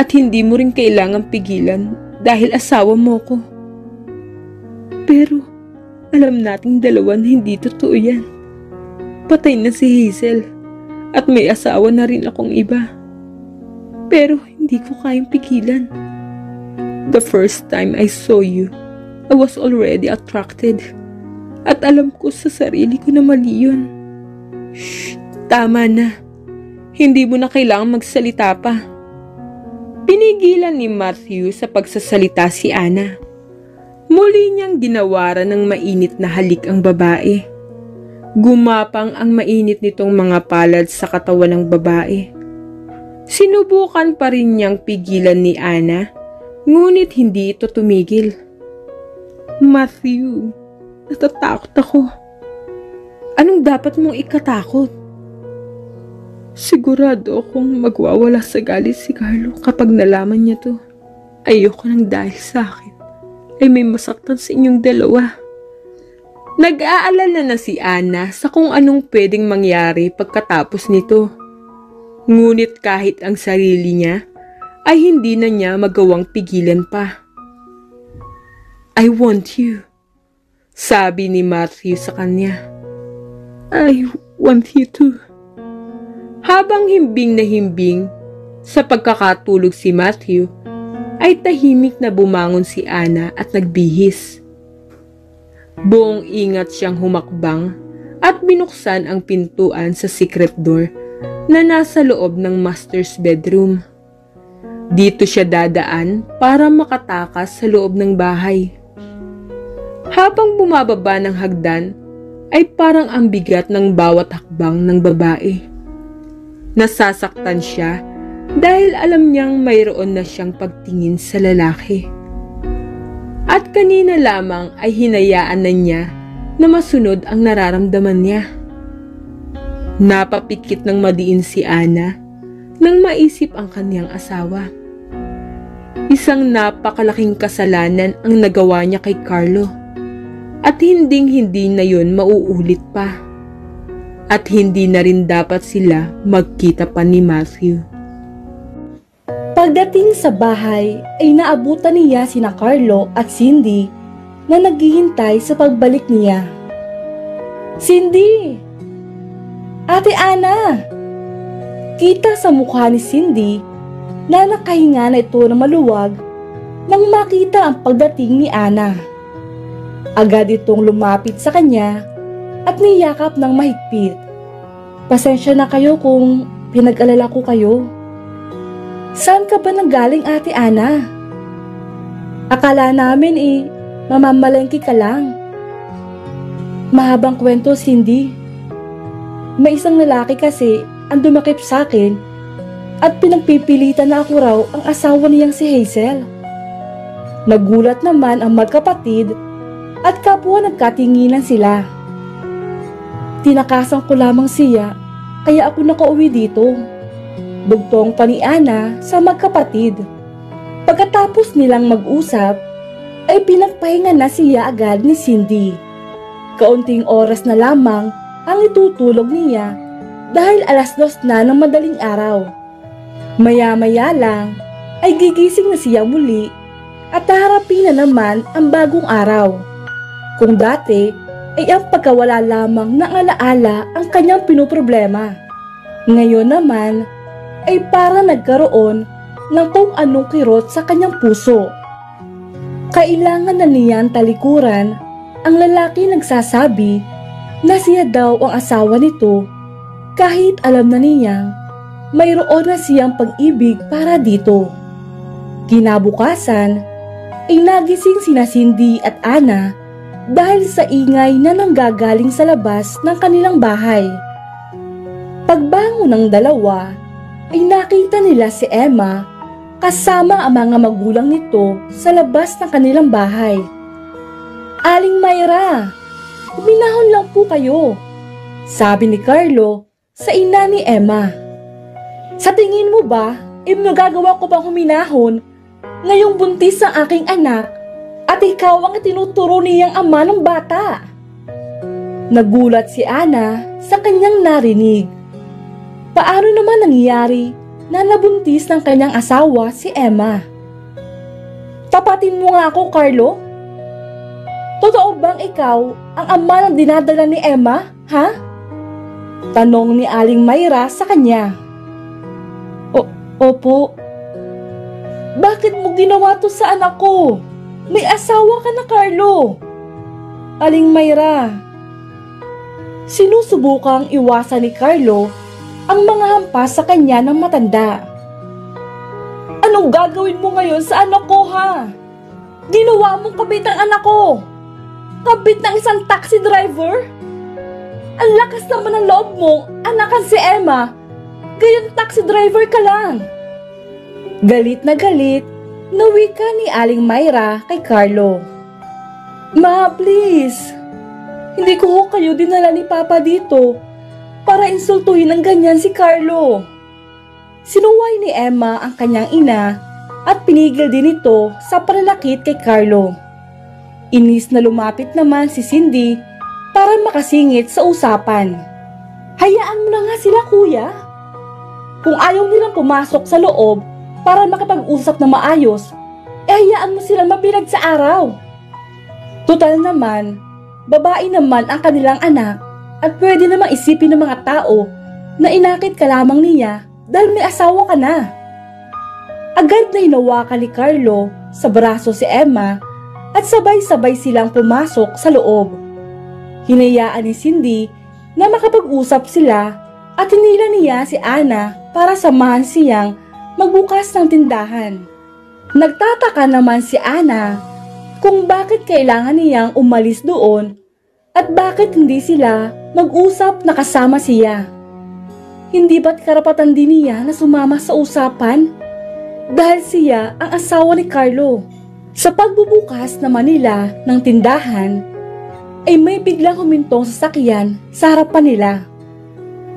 At hindi mo rin kailangang pigilan dahil asawa mo ko. Pero alam nating dalawa na hindi totoo yan. Patay na si Hazel at may asawa na rin akong iba. Pero hindi ko kayang pigilan. The first time I saw you, I was already attracted. At alam ko sa sarili ko na mali yun. Shh, tama na. Hindi mo na kailangang magsalita pa. Pinigilan ni Matthew sa pagsasalita si Ana. Muli niyang ginawaran ng mainit na halik ang babae. Gumapang ang mainit nitong mga palad sa katawan ng babae. Sinubukan pa rin niyang pigilan ni Ana, ngunit hindi ito tumigil. Matthew, natatakot ako. Anong dapat mong ikatakot? Sigurado akong magwawala sa galit si Carlo kapag nalaman niya to. Ayoko nang dahil sa akin ay may masaktan sa inyong dalawa. Nag-aalala na si Ana sa kung anong pwedeng mangyari pagkatapos nito. Ngunit kahit ang sarili niya ay hindi na niya magawang pigilan pa. I want you, sabi ni Matthew sa kanya. I want you too. Habang himbing na himbing sa pagkakatulog si Matthew, ay tahimik na bumangon si Ana at nagbihis. Buong ingat siyang humakbang at binuksan ang pintuan sa secret door na nasa loob ng master's bedroom. Dito siya dadaan para makatakas sa loob ng bahay. Habang bumababa ng hagdan, ay parang ang bigat ng bawat hakbang ng babae. Nasasaktan siya dahil alam niyang mayroon na siyang pagtingin sa lalaki. At kanina lamang ay hinayaan na niya na masunod ang nararamdaman niya. Napapikit ng madiin si Ana nang maisip ang kaniyang asawa. Isang napakalaking kasalanan ang nagawa niya kay Carlo. At hinding-hindi na yun mauulit pa. At hindi na rin dapat sila magkita pa ni Matthew. Pagdating sa bahay ay naabutan niya sina Carlo at Cindy na naghihintay sa pagbalik niya. Cindy! Ate Ana! Kita sa mukha ni Cindy na nakahinga na ito ng maluwag nang makita ang pagdating ni Ana. Agad itong lumapit sa kanya at niyakap ng mahigpit. Pasensya na kayo kung pinag-alala ko kayo. Saan ka ba nanggaling, Ate Ana? Akala namin mamamalengke ka lang. Mahabang kwento, Cindy. May isang lalaki kasi ang dumakip sa akin at pinagpipilitan na ako raw ang asawa niyang si Hazel. Nagulat naman ang magkapatid at kapwa nagkatinginan sila. Tinakasan ko lamang siya kaya ako nakauwi dito. Dugtong pa ni Ana sa magkapatid. Pagkatapos nilang mag-usap, ay pinagpahinga na siya agad ni Cindy. Kaunting oras na lamang ang itutulog niya dahil 2:00 na ng madaling araw. Maya-maya lang ay gigising na siya muli at haharapin na naman ang bagong araw. Kung dati ay ang pagkawala lamang ng alaala ang kanyang pinoproblema. Ngayon naman ay para nagkaroon ng kung anong kirot sa kanyang puso. Kailangan na niyang talikuran ang lalaki nagsasabi na siya daw ang asawa nito kahit alam na niyang mayroon na siyang pag-ibig para dito. Kinabukasan ay nagising sina Cindy at Ana dahil sa ingay na nanggagaling sa labas ng kanilang bahay. Pagbangon ng dalawa ay nakita nila si Emma kasama ang mga magulang nito sa labas ng kanilang bahay. "Aling Mayra, huminahon lang po kayo," sabi ni Carlo sa ina ni Emma. "Sa tingin mo ba, magagawa ko bang huminahon ngayong buntis ang aking anak at ikaw ang tinuturo niyang ama ng bata?" Nagulat si Ana sa kanyang narinig. Paano naman nangyari na nabuntis ng kanyang asawa si Emma? "Tapatin mo nga ako, Carlo. Totoo bang ikaw ang ama ng dinadala ni Emma, ha?" Tanong ni Aling Mayra sa kanya. Opo. "Bakit mo ginawa to sa anak ko? May asawa ka na, Carlo." Aling Mayra. Sinusubukang iwasan ni Carlo ang mga hampas sa kanya ng matanda. "Anong gagawin mo ngayon sa anak ko, ha? Ginawa mong kabit ang anak ko. Kabit ng isang taxi driver? Ang lakas naman ng loob mo, anakan si Emma. Gayon taxi driver ka lang." Galit na wika ni Aling Mayra kay Carlo. "Ma, please. Hindi ko ho kayo dinala ni Papa dito para insultuhin ng ganyan si Carlo." Sinuway ni Emma ang kanyang ina at pinigil din ito sa pananakit kay Carlo. Inis na lumapit naman si Cindy para makasingit sa usapan. "Hayaan mo na nga sila, kuya. Kung ayaw nilang pumasok sa loob para makapag-usap na maayos, hayaan mo silang mapirag sa araw. Total naman, babae naman ang kanilang anak at pwede namang isipin ng mga tao na inakit ka lamang niya dahil may asawa ka na." Agad na hinawakan ni Carlo sa braso si Emma at sabay-sabay silang pumasok sa loob. Hinayaan ni Cindy na makapag-usap sila at hinila niya si Ana para samahan siyang magbukas ng tindahan. Nagtataka naman si Ana kung bakit kailangan niyang umalis doon at bakit hindi sila mag-usap na kasama siya. Hindi ba't karapatan din niya na sumama sa usapan? Dahil siya ang asawa ni Carlo. Sa pagbubukas naman nila ng tindahan, ay may biglang humintong sasakyan sa harapan nila.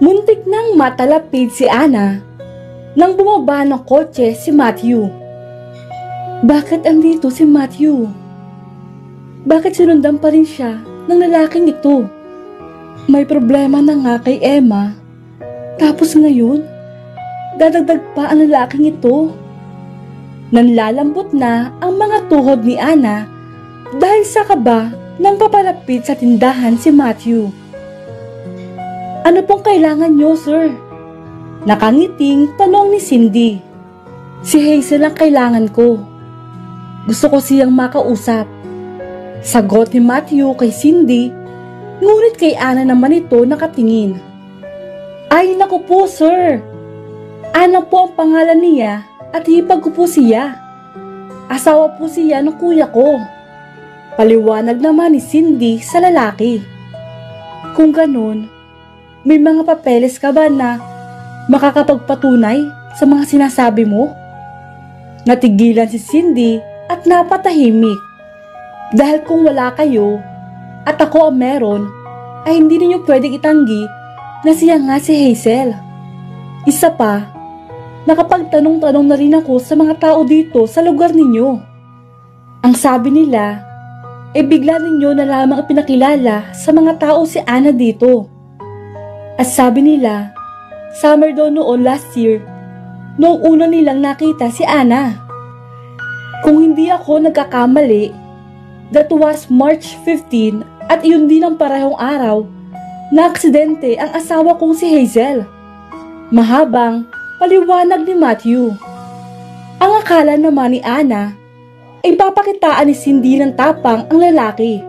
Muntik nang matalapid si Ana nang bumaba ng kotse si Matthew. Bakit andito si Matthew? Bakit sinundan pa rin siya ng lalaking ito? May problema na nga kay Emma. Tapos ngayon, dadagdag pa ang lalaking ito. Nanlalambot na ang mga tuhod ni Ana dahil sa kaba nang papalapit sa tindahan si Matthew. "Ano pong kailangan niyo, sir?" Nakangiting tanong ni Cindy. "Si Hazel ang kailangan ko. Gusto ko siyang makausap." Sagot ni Matthew kay Cindy, ngunit kay Ana naman ito nakatingin. "Ay naku po, sir. Ana po ang pangalan niya at hipag ko po siya. Asawa po siya ng kuya ko." Paliwanag naman ni Cindy sa lalaki. Kung ganun, may mga papeles ka ba na makakapagpatunay sa mga sinasabi mo? Natigilan si Cindy at napatahimik. Dahil kung wala kayo at ako ang meron, ay hindi ninyo pwedeng itanggi na siya nga si Hazel. Isa pa, nakapagtanong-tanong na rin ako sa mga tao dito sa lugar ninyo. Ang sabi nila, bigla ninyo na lamang ipinakilala sa mga tao si Ana dito. At sabi nila, summer daw noon last year, noong una nilang nakita si Ana. Kung hindi ako nagkakamali, that was March 15 at iyon din ang parehong araw na aksidente ang asawa kong si Hazel. Mahabang paliwanag ni Matthew. Ang akala naman ni Ana ay papakitaan ni Cindy ng tapang ang lalaki.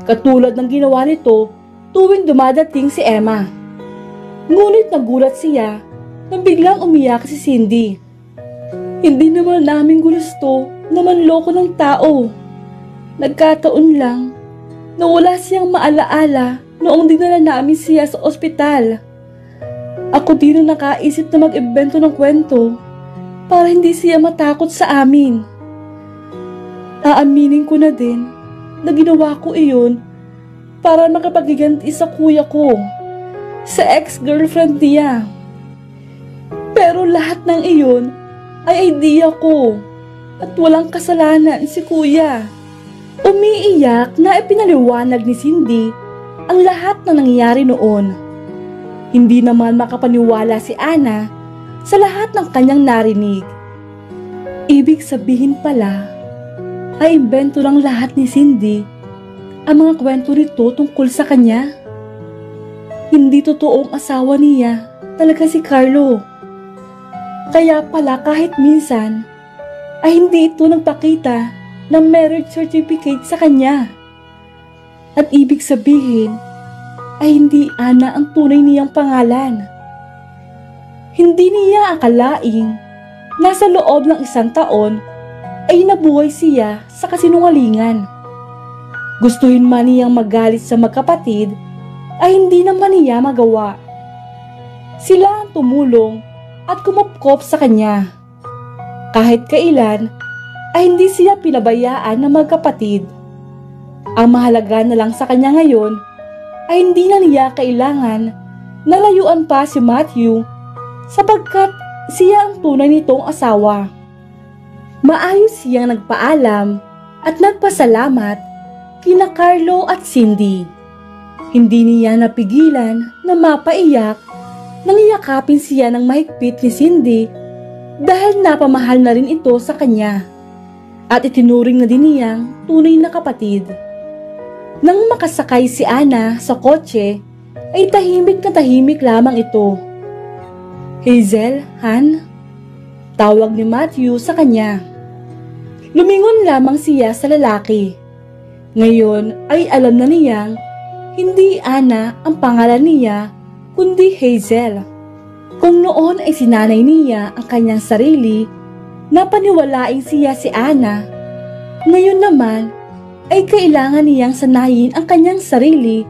Katulad ng ginawa nito tuwing dumadating si Emma. Ngunit nagulat siya nang biglang umiyak si Cindy. Hindi naman namin gusto na manloko ng tao. Nagkataon lang na wala siyang maalaala noong dinala namin siya sa ospital. Ako din ang nakaisip na mag-imbento ng kwento para hindi siya matakot sa amin. Aaminin ko na din na ginawa ko iyon para makapagiganti sa kuya ko, sa ex-girlfriend niya. Pero lahat ng iyon ay idea ko at walang kasalanan si kuya. Umiiyak na ipinaliwanag ni Cindy ang lahat na nangyari noon. Hindi naman makapaniwala si Ana sa lahat ng kanyang narinig. Ibig sabihin pala ay imbento lang lahat ni Cindy ang mga kwento nito tungkol sa kanya. Hindi totoong asawa niya talaga si Carlo. Kaya pala kahit minsan ay hindi ito nagpakita ng marriage certificate sa kanya. At ibig sabihin ay hindi Ana ang tunay niyang pangalan. Hindi niya akalaing nasa loob ng 1 taon ay nabuhay siya sa kasinungalingan. Gustuhin man niyang magalit sa magkapatid ay hindi naman niya magawa. Sila ang tumulong at kumupkop sa kanya. Kahit kailan ay hindi siya pinabayaan ng magkapatid. Ang mahalaga na lang sa kanya ngayon ay hindi na niya kailangan na layuan pa si Matthew sapagkat siya ang tunay nitong asawa. Maayos siyang nagpaalam at nagpasalamat kina Carlo at Cindy. Hindi niya napigilan na mapaiyak nang iyakapin siya ng mahigpit ni Cindy dahil napamahal na rin ito sa kanya at itinuring na din niyang tunay na kapatid. Nang makasakay si Ana sa kotse ay tahimik na tahimik lamang ito. Hazel, Han? Tawag ni Matthew sa kanya. Lumingon lamang siya sa lalaki. Ngayon ay alam na niyang hindi Ana ang pangalan niya kundi Hazel. Kung noon ay sinanay niya ang kanyang sarili na paniwalaing siya si Ana, ngayon naman ay kailangan niyang sanayin ang kanyang sarili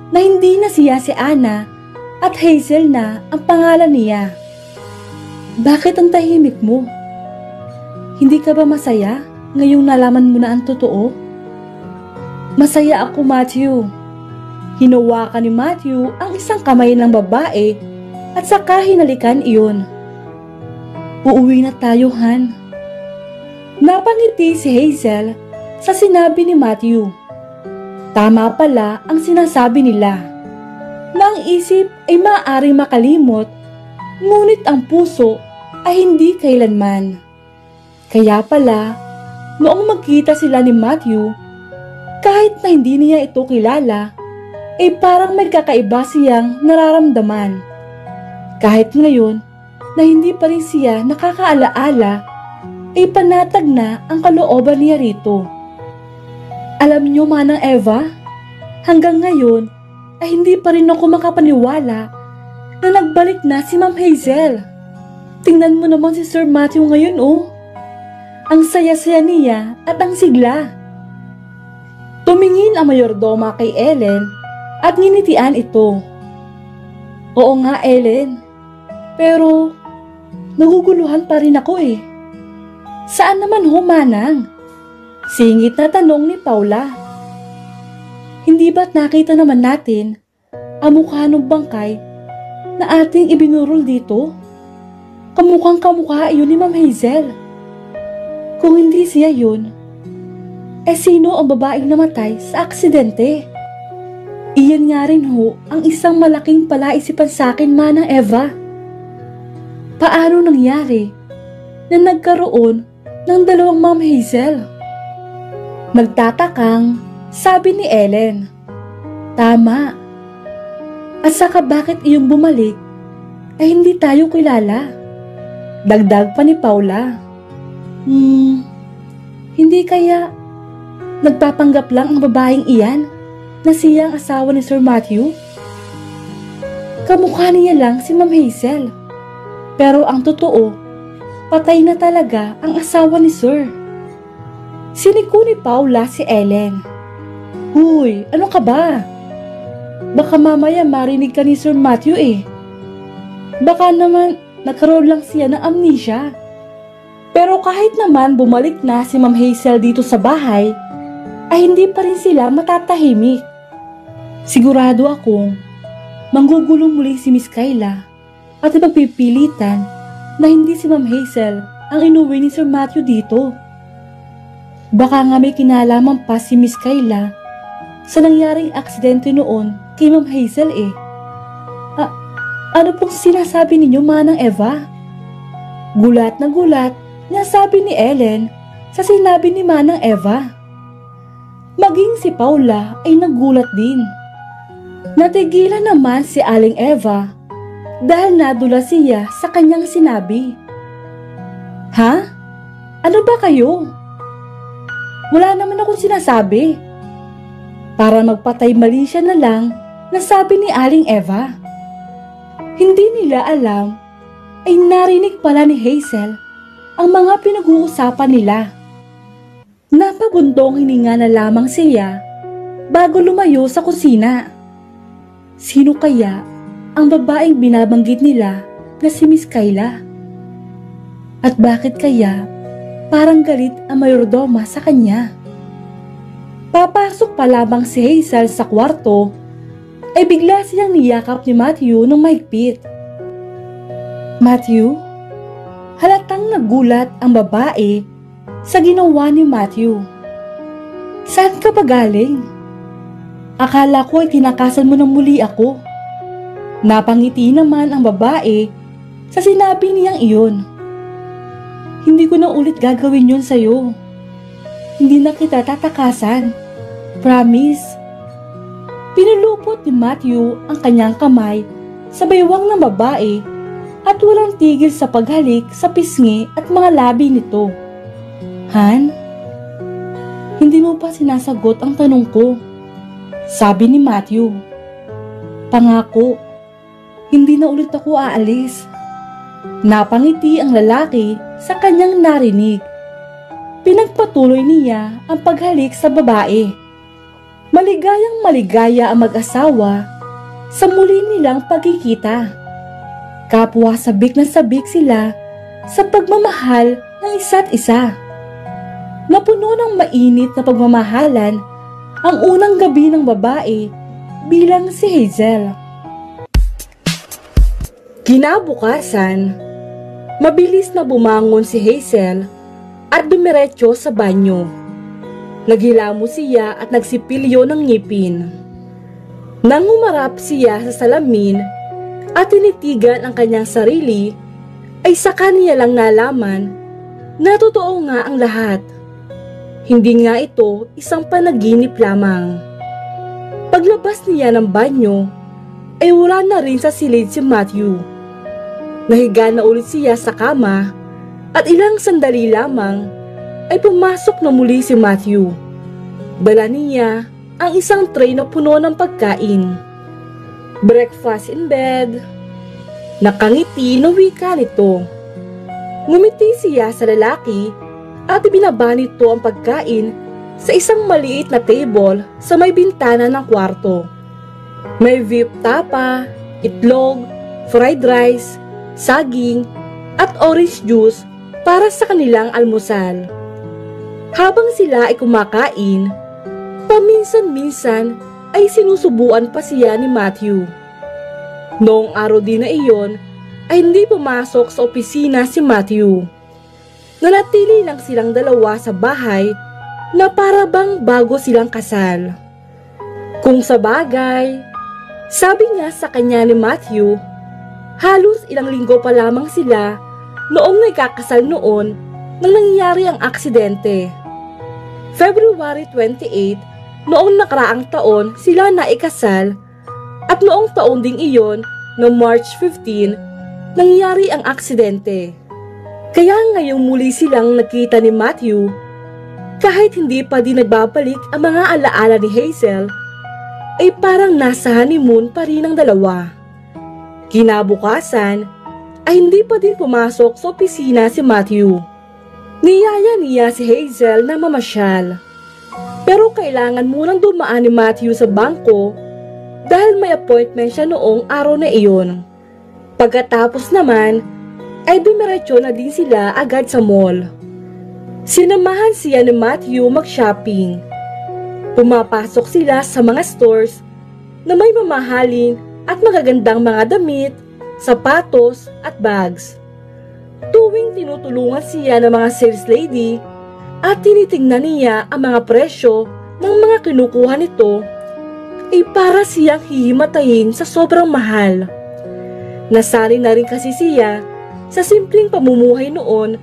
na hindi na siya si Ana at Hazel na ang pangalan niya. Bakit ang tahimik mo? Hindi ka ba masaya ngayong nalaman mo na ang totoo? Masaya ako, Matthew. Hinawakan ni Matthew ang isang kamay ng babae at saka hinalikan iyon. Uuwi na tayo, Han. Napangiti si Hazel sa sinabi ni Matthew. Tama pala ang sinasabi nila na ang isip ay maaaring makalimot, ngunit ang puso ay hindi kailanman. Kaya pala, noong magkita sila ni Matthew, kahit na hindi niya ito kilala, ay parang may kakaiba siyang nararamdaman. Kahit ngayon na hindi pa rin siya nakakaalaala, ay panatag na ang kalooban niya rito. Alam niyo, Manang Eva, hanggang ngayon ay hindi pa rin ako makapaniwala na nagbalik na si Ma'am Hazel. Tingnan mo naman si Sir Matthew ngayon, oh. Ang saya-saya niya at ang sigla. Tumingin ang mayordoma kay Ellen at nginitian ito. Oo nga, Ellen. Pero naguguluhan pa rin ako eh. Saan naman ho, Manang? Singit na tanong ni Paula. Hindi ba't nakita naman natin ang mukha ng bangkay na ating ibinurol dito? Kamukhang kamukha yun ni Ma'am Hazel. Kung hindi siya yun, sino ang babaeng namatay sa aksidente? Iyan nga rin ho ang isang malaking palaisipan sa akin, Manang Eva. Paano nangyari na nagkaroon ng dalawang Ma'am Hazel? Magtatakang sabi ni Ellen. Tama. At saka bakit iyong bumalik ay hindi tayo kilala? Dagdag pa ni Paula. Hindi kaya nagpapanggap lang ang babaeng iyan na siya ang asawa ni Sir Matthew? Kamukha niya lang si Ma'am Hazel. Pero ang totoo, patay na talaga ang asawa ni Sir. Siniko ni Paula si Ellen. Huy, ano ka ba? Baka mamaya marinig ka ni Sir Matthew eh. Baka naman nagkaroon lang siya ng amnesia. Pero kahit naman bumalik na si Ma'am Hazel dito sa bahay, ay hindi pa rin sila matatahimik. Sigurado akong manggugulong muli si Miss Kayla at ipagpipilitan na hindi si Ma'am Hazel ang inuwi ni Sir Matthew dito. Baka nga may kinalaman pa si Miss Kayla sa nangyaring aksidente noon kay Ma'am Hazel eh. Ano pong sinasabi ninyo, Manang Eva? Gulat na sabi ni Ellen sa sinabi ni Manang Eva. Maging si Paula ay nagulat din. Natigilan naman si Aling Eva dahil nadula siya sa kanyang sinabi. Ha? Ano ba kayo? Wala naman akong sinasabi. Para magpatay mali siya na lang, nasabi ni Aling Eva. Hindi nila alam ay narinig pala ni Hazel ang mga pinag-uusapan nila. Napagundong hininga na lamang siya bago lumayo sa kusina. Sino kaya ang babaeng binabanggit nila na si Miss Kayla? At bakit kaya parang galit ang mayordoma sa kanya? Papasok pa lamang si Hazel sa kwarto ay bigla siyang niyakap ni Matthew ng mahigpit. Matthew? Halatang nagulat ang babae sa ginawa ni Matthew. Saan ka ba galing? Akala ko ay tinakasan mo ng muli ako. Napangiti naman ang babae sa sinabi niyang iyon. Hindi ko na ulit gagawin yun sa'yo. Hindi na kita tatakasan. Promise. Pinulupot ni Matthew ang kanyang kamay sa baywang ng babae at walang tigil sa paghalik sa pisngi at mga labi nito. Han? Hindi mo pa sinasagot ang tanong ko. Sabi ni Matthew. Pangako, hindi na ulit ako aalis. Napangiti ang lalaki sa kanyang narinig. Pinagpatuloy niya ang paghalik sa babae. Maligayang maligaya ang mag-asawa sa muli nilang pagkikita. Kapwa sabik na sabik sila sa pagmamahal ng isa't isa. Napuno ng mainit na pagmamahalan ang unang gabi ng babae bilang si Hazel. Kinabukasan, mabilis na bumangon si Hazel at dumiretso sa banyo. Naghilamos siya at nagsipilyo ng ngipin. Nang umarap siya sa salamin at tinitigan ang kanyang sarili, ay saka niya lang nalaman na totoo nga ang lahat. Hindi nga ito isang panaginip lamang. Paglabas niya ng banyo, ay wala na rin sa silid si Matthew. Nahiga na ulit siya sa kama at ilang sandali lamang ay pumasok na muli si Matthew. Dala niya ang isang tray na puno ng pagkain. Breakfast in bed. Nakangiti na wika nito. Ngumiti siya sa lalaki at ibinaba nito ang pagkain sa isang maliit na table sa may bintana ng kwarto. May beef tapa, itlog, fried rice, saging, at orange juice para sa kanilang almusal. Habang sila ay kumakain, paminsan-minsan ay sinusubuan pa siya ni Matthew. Noong araw din na iyon ay hindi pumasok sa opisina si Matthew. Nanatili lang silang dalawa sa bahay na para bang bago silang kasal. Kung sa bagay, sabi nga sa kanya ni Matthew, halos ilang linggo pa lamang sila noong nagkakasal noon nang nangyari ang aksidente. February 28, noong nakaraang taon sila naikasal at noong taon ding iyon, no March 15, nangyari ang aksidente. Kaya ngayong muli silang nakita ni Matthew, kahit hindi pa din nagbabalik ang mga alaala ni Hazel, ay parang nasa honeymoon pa rin ang dalawa. Kinabukasan ay hindi pa din pumasok sa opisina si Matthew. Niyaya niya si Hazel na mamasyal. Pero kailangan munang dumaan ni Matthew sa bangko dahil may appointment siya noong araw na iyon. Pagkatapos naman ay dumiretso na din sila agad sa mall. Sinamahan siya ni Matthew mag-shopping. Pumapasok sila sa mga stores na may mamahalin at magagandang mga damit, sapatos at bags. Tuwing tinutulungan siya ng mga sales lady at tinitingnan niya ang mga presyo ng mga kinukuha nito, ay para siyang hihimatayin sa sobrang mahal. Nasanay na rin kasi siya sa simpleng pamumuhay noon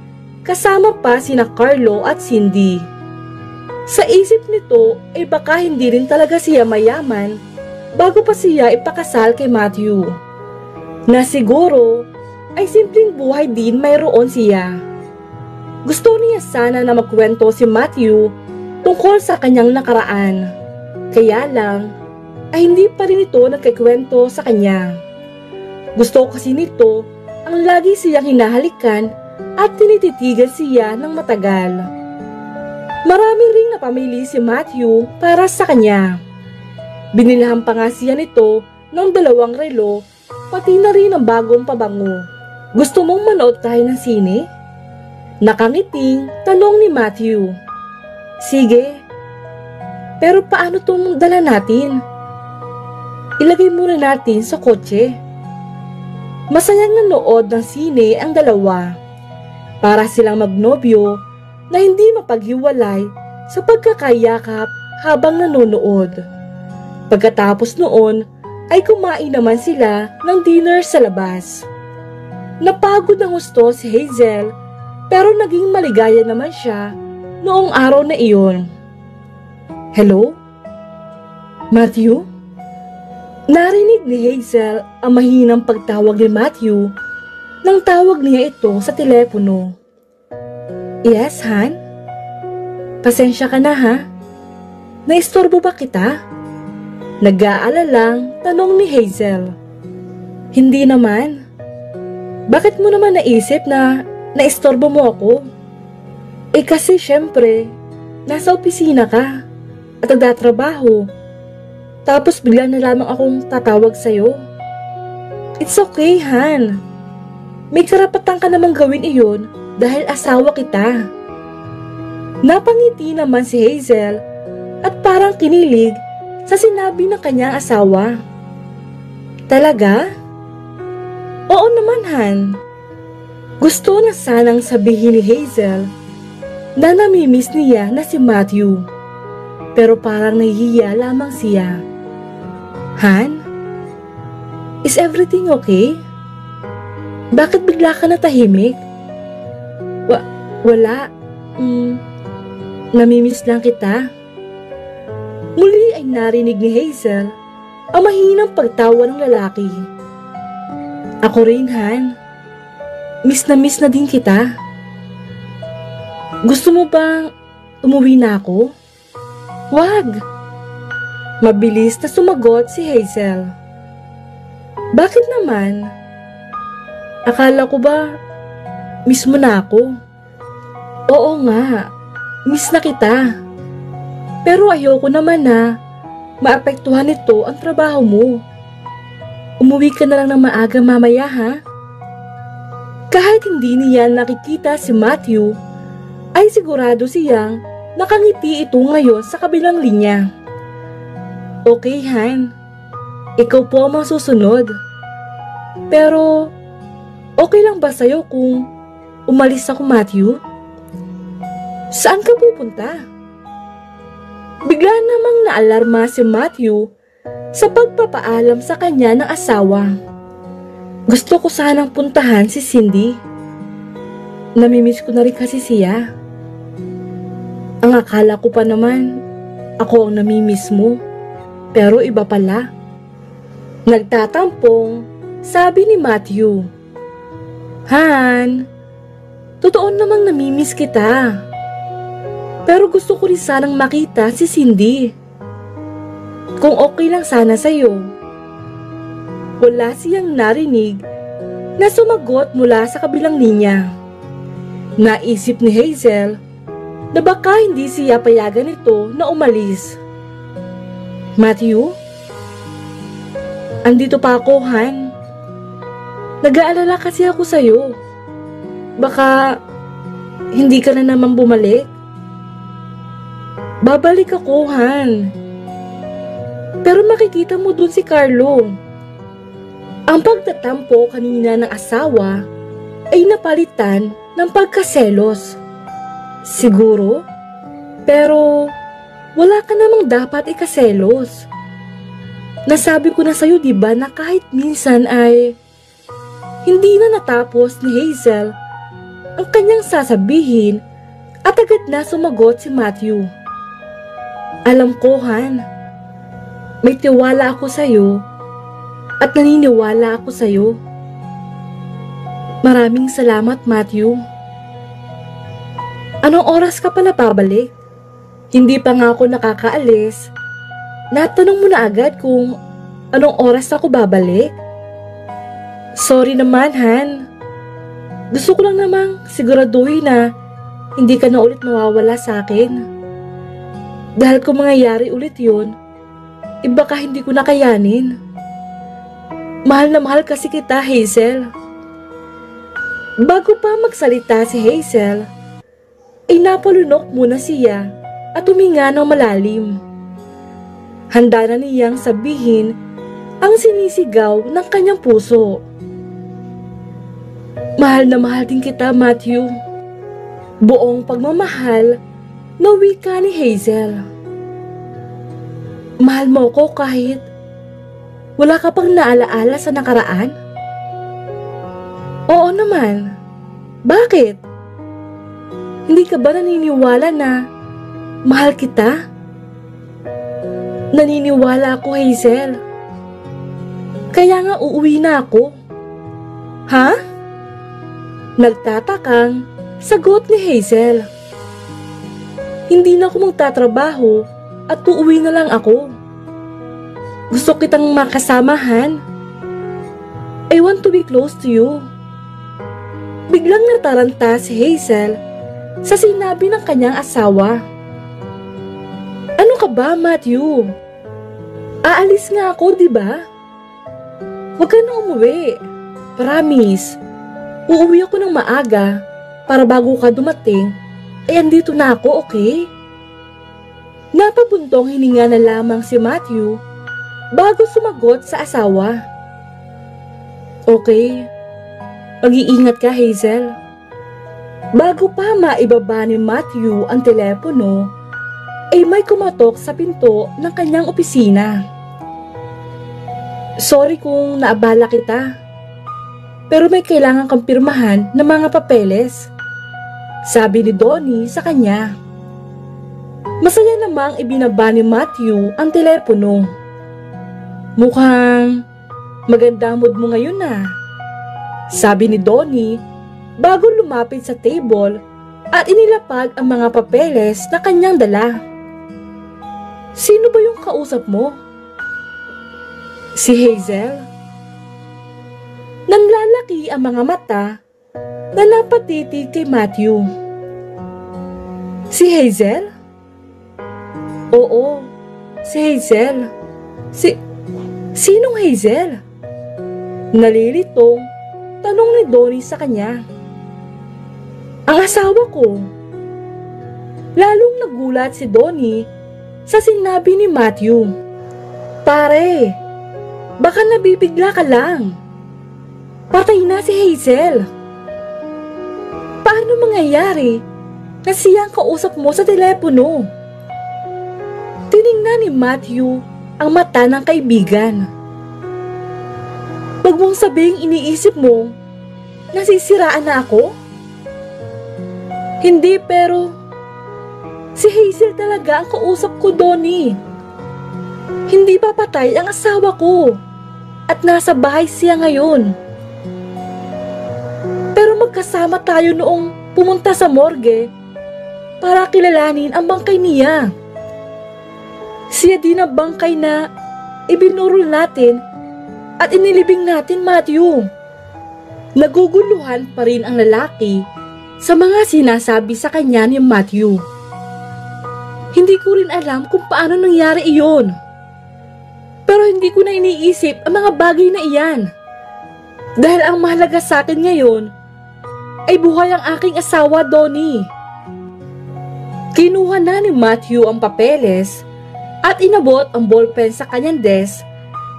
kasama pa sina Carlo at Cindy. Sa isip nito ay baka hindi rin talaga siya mayaman bago pa siya ipakasal kay Matthew. Na siguro ay simpleng buhay din mayroon siya. Gusto niya sana na magkwento si Matthew tungkol sa kanyang nakaraan. Kaya lang ay hindi pa rin ito nagkikwento sa kanya. Gusto kasi nito ang lagi siyang hinahalikan at tinititigan siya ng matagal. Marami ring napamili si Matthew para sa kanya. Binilhan pa nga siya nito ng 2 relo, pati na rin ang bagong pabango. Gusto mong manood tayo ng sine? Nakangiting tanong ni Matthew. Sige. Pero paano itong dala natin? Ilagay muna natin sa kotse. Masayang nanood ng sine ang dalawa. Para silang magnobyo na hindi mapaghiwalay sa pagkakayakap habang nanonood. Pagkatapos noon ay kumain naman sila ng dinner sa labas. Napagod ng husto si Hazel pero naging maligaya naman siya noong araw na iyon. Hello? Matthew? Narinig ni Hazel ang mahinang pagtawag ni Matthew nang tawag niya ito sa telepono. Yes, Han? Pasensya ka na ha? Naistorbo ba kita? Nag-aalalang tanong ni Hazel. Hindi naman. Bakit mo naman naisip na naistorbo mo ako? Eh kasi syempre, nasa opisina ka at nagtatrabaho. Tapos bigla na lamang akong tatawag sa'yo. It's okay, Han. May karapatan ka namang gawin iyon dahil asawa kita. Napangiti naman si Hazel at parang kinilig sa sinabi ng kanyang asawa. Talaga? Oo naman, Han. Gusto na sanang sabihin ni Hazel na namimiss niya na si Matthew. Pero parang nahihiya lamang siya. Han? Is everything okay? Bakit bigla ka natahimik? Wala. Namimiss lang kita. Muli ay narinig ni Hazel ang mahinang pagtawa ng lalaki. Ako rin, Han. Miss na din kita. Gusto mo bang umuwi na ako? Wag! Mabilis na sumagot si Hazel. Bakit naman? Akala ko ba miss mo na ako? Oo nga, miss na kita. Pero ayoko naman na maapektuhan nito ang trabaho mo. Umuwi ka na lang ng maaga mamaya, ha? Kahit hindi niya nakikita si Matthew, ay sigurado siyang nakangiti ito ngayon sa kabilang linya. Okay, Han. Ikaw po ang masusunod. Pero, okay lang ba sa'yo kung umalis ako, Matthew? Saan ka pupunta? Bigla namang naalarma si Matthew sa pagpapaalam sa kanya ng asawa. Gusto ko sanang puntahan si Cindy. Namimiss ko na rin kasi siya. Ang akala ko pa naman, ako ang namimiss mo. Pero iba pala. Nagtatampong, sabi ni Matthew. Han, totoo namang namimiss kita. Pero gusto ko rin sanang makita si Cindy. Kung okay lang sana sa'yo. Wala siyang narinig na sumagot mula sa kabilang linya. Naisip ni Hazel na baka hindi siya payagan ito na umalis. Matthew? Andito pa ako, Han. Nag-aalala kasi ako sa'yo. Baka hindi ka na naman bumalik. Babalik ako, Han. Pero makikita mo dun si Carlo. Ang pagtatampo kanina ng asawa ay napalitan ng pagkaselos. Siguro, pero wala ka namang dapat ikaselos. Nasabi ko na sa'yo diba na kahit minsan ay hindi na natapos ni Hazel ang kanyang sasabihin at agad na sumagot si Matthew. Alam ko, Han, may tiwala ako sa'yo at naniniwala ako sa'yo. Maraming salamat, Matthew. Anong oras ka pala babalik? Hindi pa nga ako nakakaalis. Natanong mo na agad kung anong oras ako babalik? Sorry naman, Han. Gusto ko lang namang siguraduhin na hindi ka na ulit mawawala sa akin. Dahil kung mangyayari ulit yun, baka hindi ko nakayanin. Mahal na mahal kasi kita, Hazel. Bago pa magsalita si Hazel, ay napalunok muna siya at huminga ng malalim. Handa na niyang sabihin ang sinisigaw ng kanyang puso. Mahal na mahal din kita, Matthew. Buong pagmamahal na wika ni Hazel. Mahal mo ko kahit wala ka pang naalaala sa nakaraan? Oo naman. Bakit? Hindi ka ba naniniwala na mahal kita? Naniniwala ako, Hazel. Kaya nga uuwi na ako. Ha? Nagtatakang sagot ni Hazel. Hindi na ako magtatrabaho at uuwi na lang ako. Gusto kitang makasamahan. I want to be close to you. Biglang nataranta si Hazel sa sinabi ng kanyang asawa. Ano ka ba, Matthew? Aalis nga ako, diba? Huwag ka na umuwi. Promise. Uuwi ako ng maaga para bago ka dumating, ay andito na ako, okay? Napabuntong hininga na lamang si Matthew bago sumagot sa asawa. Okay. Mag-iingat ka, Hazel. Bago pa maibaba ni Matthew ang telepono, ay may kumatok sa pinto ng kanyang opisina. Sorry kung naabala kita, pero may kailangan kang pirmahan ng mga papeles, sabi ni Donnie sa kanya. Masaya namang ibinaba ni Matthew ang telepono. Mukhang maganda mood mo ngayon na, sabi ni Donnie bago lumapit sa table at inilapag ang mga papeles na kanyang dala. Sino ba yung kausap mo? Si Hazel. Nanlalaki ang mga mata na napatitig kay Matthew. Si Hazel? Oo, Si Hazel? Sinong Hazel? Nalilitong tanong ni Donnie sa kanya. Ang asawa ko. Lalong nagulat si Donnie sa sinabi ni Matthew. Pare, baka nabibigla ka lang. Patay na si Hazel. Paano mangyayari na siya ang kausap mo sa telepono? Tiningnan ni Matthew ang mata ng kaibigan. Huwag mong sabihing iniisip mo nasisiraan na ako? Hindi, pero si Hazel talaga ang kausap ko, Donnie. Hindi pa patay ang asawa ko at nasa bahay siya ngayon. Pero magkasama tayo noong pumunta sa morgue para kilalanin ang bangkay niya. Siya din ang bangkay na ibinurol natin at inilibing natin, Matthew. Naguguluhan pa rin ang lalaki sa mga sinasabi sa kanya ni Matthew. Hindi ko rin alam kung paano nangyari iyon. Pero hindi ko na iniisip ang mga bagay na iyan. Dahil ang mahalaga sa akin ngayon ay buhay ang aking asawa, Donnie. Kinuha na ni Matthew ang papeles at inabot ang ballpen sa kanyang desk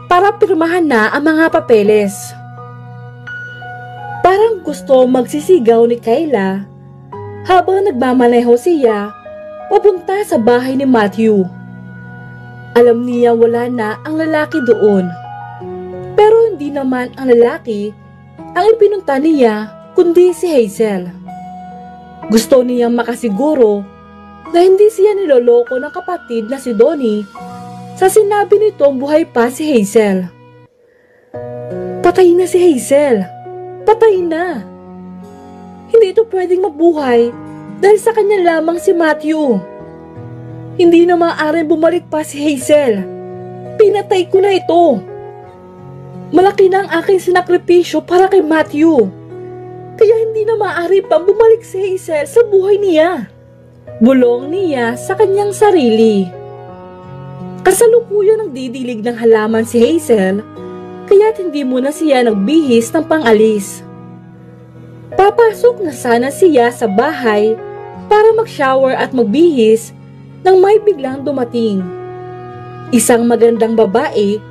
para pirmahan na ang mga papeles. Parang gusto magsisigaw ni Kayla habang nagmamaneho siya papunta sa bahay ni Matthew. Alam niya wala na ang lalaki doon. Pero hindi naman ang lalaki ang ipinunta niya kundi si Hazel. Gusto niyang makasiguro na hindi siya niloloko ng kapatid na si Donnie sa sinabi nitong buhay pa si Hazel. Patay na si Hazel. Patay na. Hindi ito pwedeng mabuhay dahil sa kanya lamang si Matthew. Hindi na maaaring bumalik pa si Hazel. Pinatay ko na ito. Malaki na ang aking sinakripisyo para kay Matthew. Kaya hindi na maaari pang bumalik si Hazel sa buhay niya. Bulong niya sa kanyang sarili. Kasalukuyan ang didilig ng halaman si Hazel, kaya't hindi muna siya nagbihis ng pangalis. Papasok na sana siya sa bahay para mag-shower at magbihis nang may biglang dumating. Isang magandang babae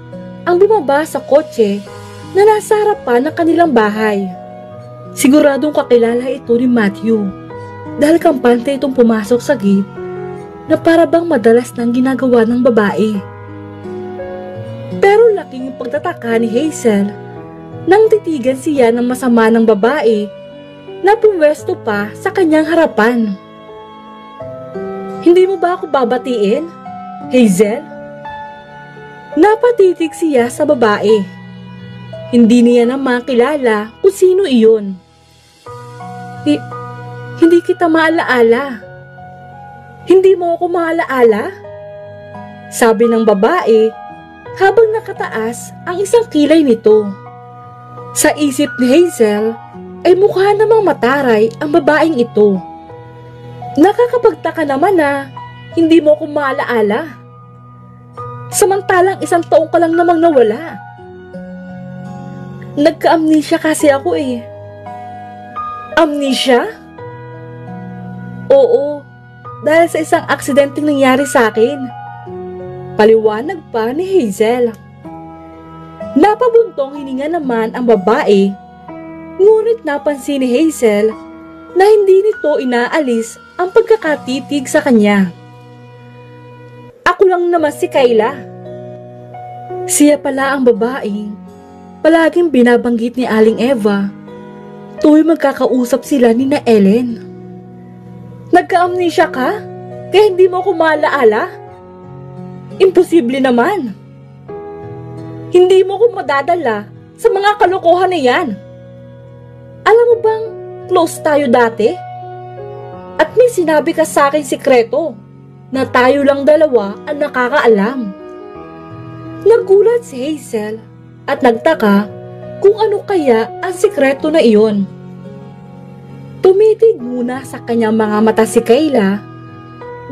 ang bumaba sa kotse na nasa harapan ng kanilang bahay. Siguradong kakilala ito ni Matthew dahil kampante itong pumasok sa gate na para bang madalas nang ginagawa ng babae. Pero laking pagtataka ni Hazel nang titigan siya ng masama ng babae na pumwesto pa sa kanyang harapan. Hindi mo ba ako babatiin, Hazel? Napatitig siya sa babae. Hindi niya naman kilala kung sino iyon. Hindi kita maalaala. Hindi mo ako maalaala? Sabi ng babae habang nakataas ang isang kilay nito. Sa isip ni Hazel ay mukha namang mataray ang babaeng ito. Nakakapagtaka naman na hindi mo ako maalaala. Samantalang 1 taong ka lang namang nawala. Nagka-amnesia kasi ako eh. Amnesia? Oo, dahil sa isang aksidenteng nangyari sa akin. Paliwanag pa ni Hazel. Napabuntong hininga naman ang babae, ngunit napansin ni Hazel na hindi nito inaalis ang pagkakatitig sa kanya. Ako lang naman si Kayla. Siya pala ang babaeng palaging binabanggit ni Aling Eva tuwing magkakausap sila ni na Ellen. Nagka-amnesia ka? Kaya hindi mo ako maalaala? Imposible naman. Hindi mo ko madadala sa mga kalokohan na yan. Alam mo bang close tayo dati? At may sinabi ka sa akin sikreto na tayo lang dalawa ang nakakaalam. Nagulat si Hazel at nagtaka kung ano kaya ang sikreto na iyon. Tumitig muna sa kanyang mga mata si Kayla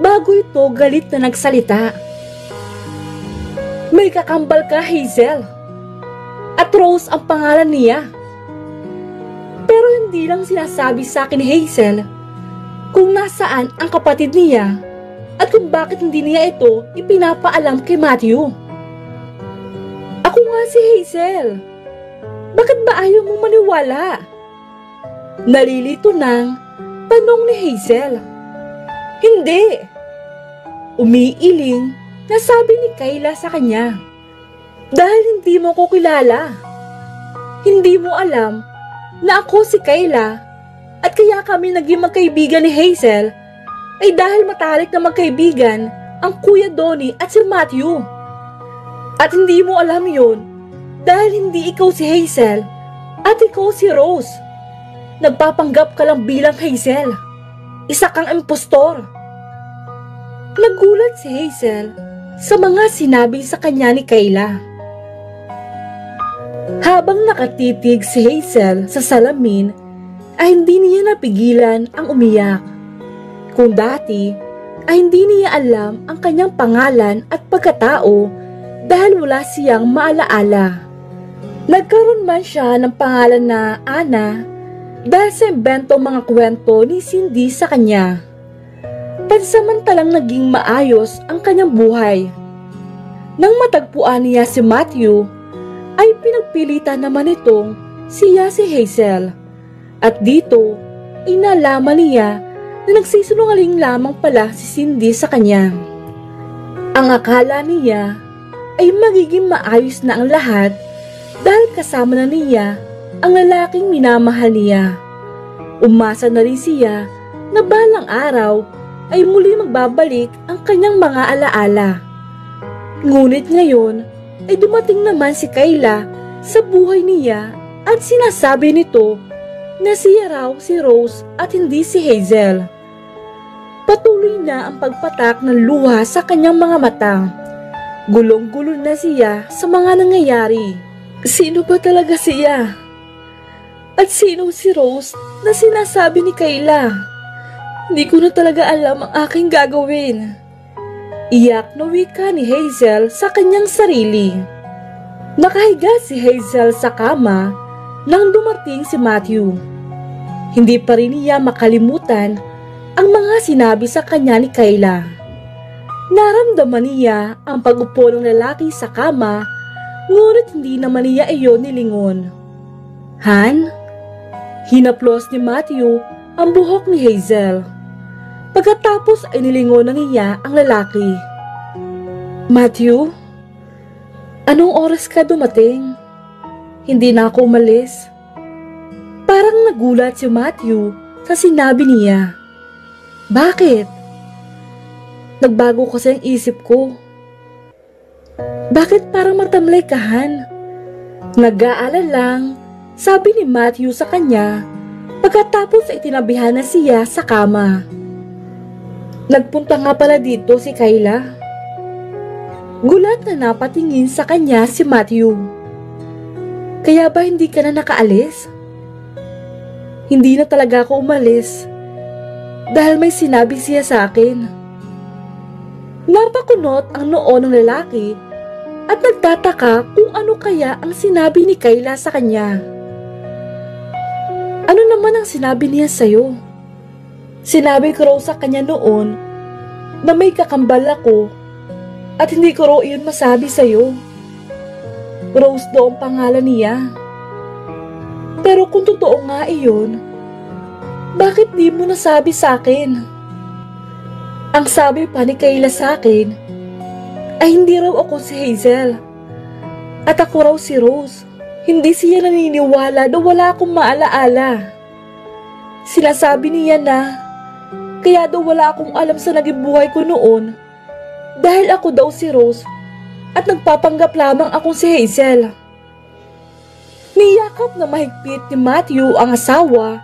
bago ito galit na nagsalita. May kakambal ka, Hazel. At Rose ang pangalan niya. Pero hindi lang sinasabi sa akin ni Hazel kung nasaan ang kapatid niya at kung bakit hindi niya ito ipinapaalam kay Matthew. Ako nga si Hazel. Bakit ba ayaw mong maniwala? Nalilito ng tanong ni Hazel. Hindi. Umiiling na sabi ni Kayla sa kanya. Dahil hindi mo ko kilala. Hindi mo alam na ako si Kayla at kaya kami naging magkaibigan ni Hazel ay dahil matalik na magkaibigan ang Kuya Donnie at si Matthew. At hindi mo alam yun dahil hindi ikaw si Hazel at ikaw si Rose. Nagpapanggap ka lang bilang Hazel. Isa kang impostor. Nagulat si Hazel sa mga sinabi sa kanya ni Kayla. Habang nakatitig si Hazel sa salamin ay hindi niya napigilan ang umiyak. Kung dati ay hindi niya alam ang kanyang pangalan at pagkatao dahil wala siyang maalaala. Nagkaroon man siya ng pangalan na Ana dahil sa imbento mga kwento ni Cindy sa kanya. Pansamantalang naging maayos ang kanyang buhay. Nang matagpuan niya si Matthew, ay pinagpilitan naman itong siya si Hazel. At dito ay nalaman niya na nagsisinungaling lamang pala si Cindy sa kanya. Ang akala niya ay magiging maayos na ang lahat dahil kasama na niya ang lalaking minamahal niya. Umasa na rin siya na balang araw ay muli magbabalik ang kanyang mga alaala. Ngunit ngayon ay dumating naman si Kayla sa buhay niya at sinasabi nito na siya raw si Rose at hindi si Hazel. Patuloy na ang pagpatak ng luha sa kanyang mga mata. Gulong-gulo na siya sa mga nangyayari. Sino ba talaga siya? At sino si Rose na sinasabi ni Kayla? Hindi ko na talaga alam ang aking gagawin. Iyak na wika ni Hazel sa kanyang sarili. Nakahiga si Hazel sa kama nang dumating si Matthew. Hindi pa rin niya makalimutan ang mga sinabi sa kanya ni Kayla. Naramdaman niya ang pag-upo ng lalaki sa kama, ngunit hindi naman niya iyon nilingon. Han? Hinaplos ni Matthew ang buhok ni Hazel. Pagkatapos ay nilingon na niya ang lalaki. Matthew? Anong oras ka dumating? Hindi na ako umalis. Parang nagulat si Matthew sa sinabi niya. Bakit? Nagbago kasi ang isip ko. Bakit parang matamlay ka, Han? Nag-aalala lang, sabi ni Matthew sa kanya pagkatapos ay tinabihan na siya sa kama. Nagpunta nga pala dito si Kayla. Gulat na napatingin sa kanya si Matthew. Kaya ba hindi ka na nakaalis? Hindi na talaga ako umalis dahil may sinabi siya sa akin. Napakunot ang noo ng lalaki at nagtataka kung ano kaya ang sinabi ni Kayla sa kanya. Ano naman ang sinabi niya sa'yo? Sinabi ko raw sa kanya noon na may kakambal ako at hindi ko raw iyon masabi sa'yo. Rose daw ang pangalan niya. Pero kung totoo nga iyon, bakit di mo nasabi sa akin? Ang sabi pa ni Kayla sa akin ay hindi raw ako si Hazel at ako raw si Rose. Hindi siya naniniwala na wala akong maalaala. Sinasabi niya na kaya daw wala akong alam sa naging buhay ko noon dahil ako daw si Rose at nagpapanggap lamang akong si Hazel. Niyakap na mahigpit ni Matthew ang asawa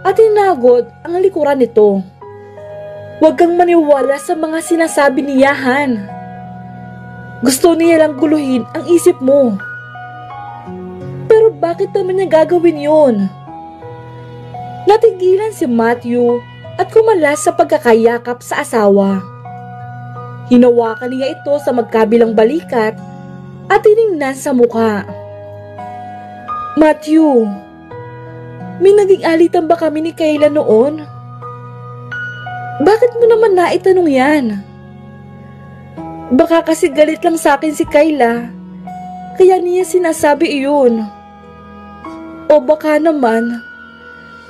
at hinagod ang likuran nito. Huwag kang maniwala sa mga sinasabi niya, Han. Gusto niya lang guluhin ang isip mo. Pero bakit naman niya gagawin yun? Natigilan si Matthew at kumalas sa pagkakayakap sa asawa. Hinawakan niya ito sa magkabilang balikat at tiningnan sa mukha. Matthew, may naging alitan ba kami ni Kayla noon? Bakit mo naman naitanong yan? Baka kasi galit lang sa akin si Kayla, kaya niya sinasabi iyon. O baka naman,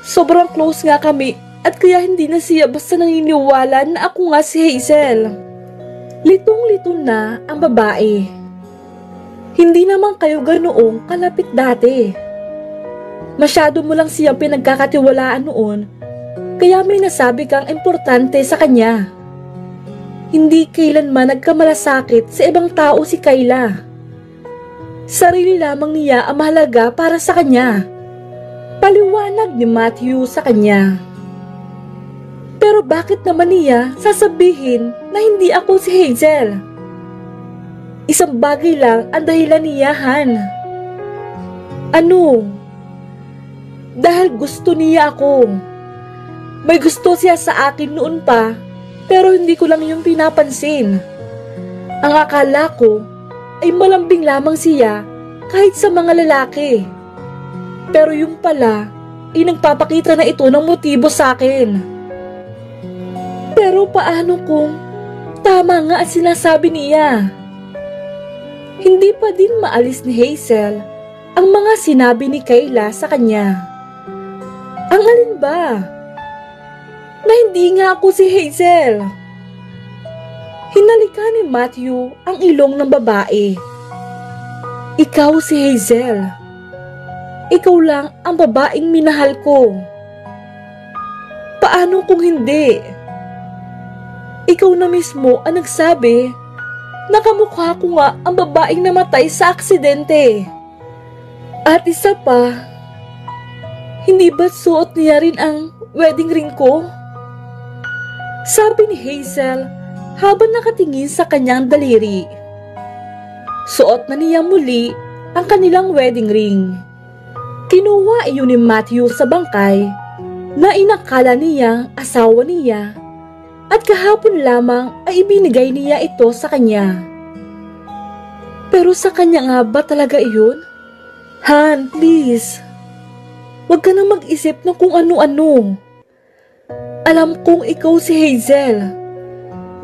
sobrang close nga kami at kaya hindi na siya basta naniniwala na ako nga si Hazel. Litong-lito na ang babae. Hindi naman kayo ganoong kalapit dati. Masyado mo lang siyang pinagkakatiwalaan noon, kaya may nasabi kang importante sa kanya. Hindi kailanman nagkamalasakit sa ibang tao si Kayla. Sarili lamang niya ang mahalaga para sa kanya. Paliwanag ni Matthew sa kanya. Pero bakit naman niya sasabihin na hindi ako si Hazel? Isang bagay lang ang dahilan niya, Han. Ano? Dahil gusto niya ako. May gusto siya sa akin noon pa, pero hindi ko lang yung pinapansin. Ang akala ko ay malambing lamang siya kahit sa mga lalaki. Pero yung pala ay nagpapakita na ito ng motibo sa akin. Pero paano kung tama nga ang sinasabi niya? Hindi pa din maalis ni Hazel ang mga sinabi ni Kayla sa kanya. Ang alin ba? Na hindi nga ako si Hazel. Hinalikan ni Matthew ang ilong ng babae. Ikaw si Hazel. Ikaw lang ang babaeng minahal ko. Paano kung hindi? Ikaw na mismo ang nagsabi na kamukha ko nga ang babaeng namatay sa aksidente. At isa pa, hindi ba suot niya rin ang wedding ring ko? Sabi ni Hazel habang nakatingin sa kanyang daliri. Suot na niya muli ang kanilang wedding ring. Kinuha iyon ni Matthew sa bangkay na inakala niyang asawa niya at kahapon lamang ay ibinigay niya ito sa kanya. Pero sa kanya nga ba talaga iyon? Han, please. Huwag ka nang mag-isip ng kung ano-ano. Alam kong ikaw si Hazel.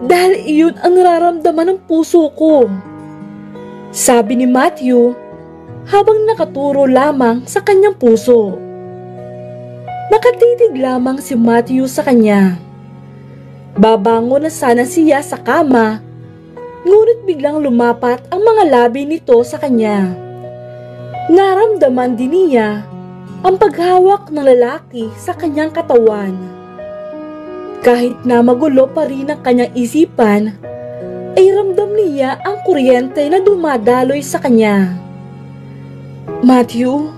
Dahil iyon ang nararamdaman ng puso ko. Sabi ni Matthew habang nakaturo lamang sa kanyang puso. Nakatitig lamang si Matthew sa kanya. Babangon na sana siya sa kama, ngunit biglang lumapat ang mga labi nito sa kanya. Naramdaman din niya ang paghawak ng lalaki sa kanyang katawan. Kahit na magulo pa rin ang kanyang isipan, ay ramdam niya ang kuryente na dumadaloy sa kanya. Matthew,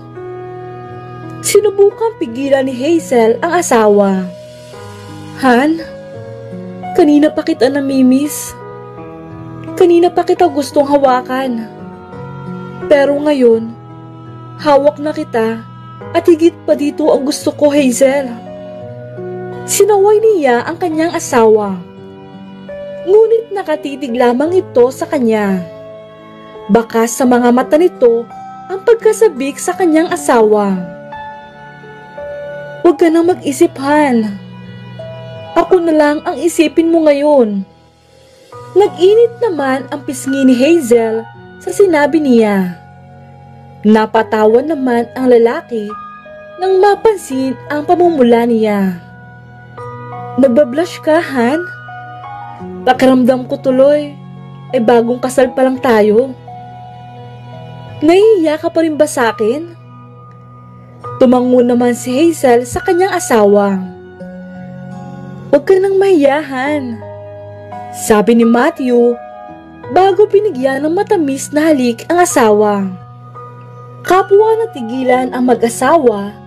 sinubukang pigilan ni Hazel ang asawa. Han, kanina pa kita namimiss. Kanina pa kita gustong hawakan. Pero ngayon, hawak na kita at higit pa dito ang gusto ko, Hazel. Sinaway niya ang kanyang asawa. Ngunit nakatitig lamang ito sa kanya. Baka sa mga mata nito ang pagkasabik sa kanyang asawa. Huwag ka nang mag-isip, Han. Ako na lang ang isipin mo ngayon. Nag-init naman ang pisngi ni Hazel sa sinabi niya. Napatawa naman ang lalaki nang mapansin ang pamumula niya. Nagbablush ka, Han? Pakiramdam ko tuloy, ay bagong kasal pa lang tayo. Nahihiya ka pa rin ba sa akin? Tumango naman si Hazel sa kanyang asawa. Huwag ka nang mahiyahan, sabi ni Matthew bago binigyan ng matamis na halik ang asawa. Kapwa natigilan ang mag-asawa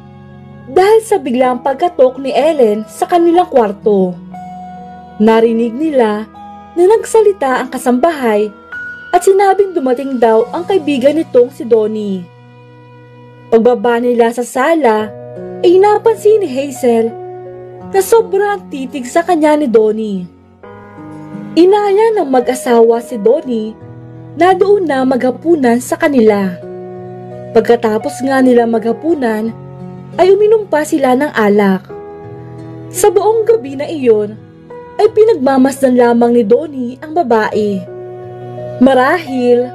dahil sa biglang pagkatok ni Ellen sa kanilang kwarto. Narinig nila na nagsalita ang kasambahay at sinabing dumating daw ang kaibigan nitong si Donnie. Pagbaba nila sa sala ay napansin ni Hazel na sobrang titig sa kanya ni Donnie. Inaya ng mag-asawa si Donnie na doon na maghapunan sa kanila. Pagkatapos nga nila maghapunan, ay uminom pa sila ng alak. Sa buong gabi na iyon, ay pinagmamasdan lamang ni Donnie ang babae. Marahil,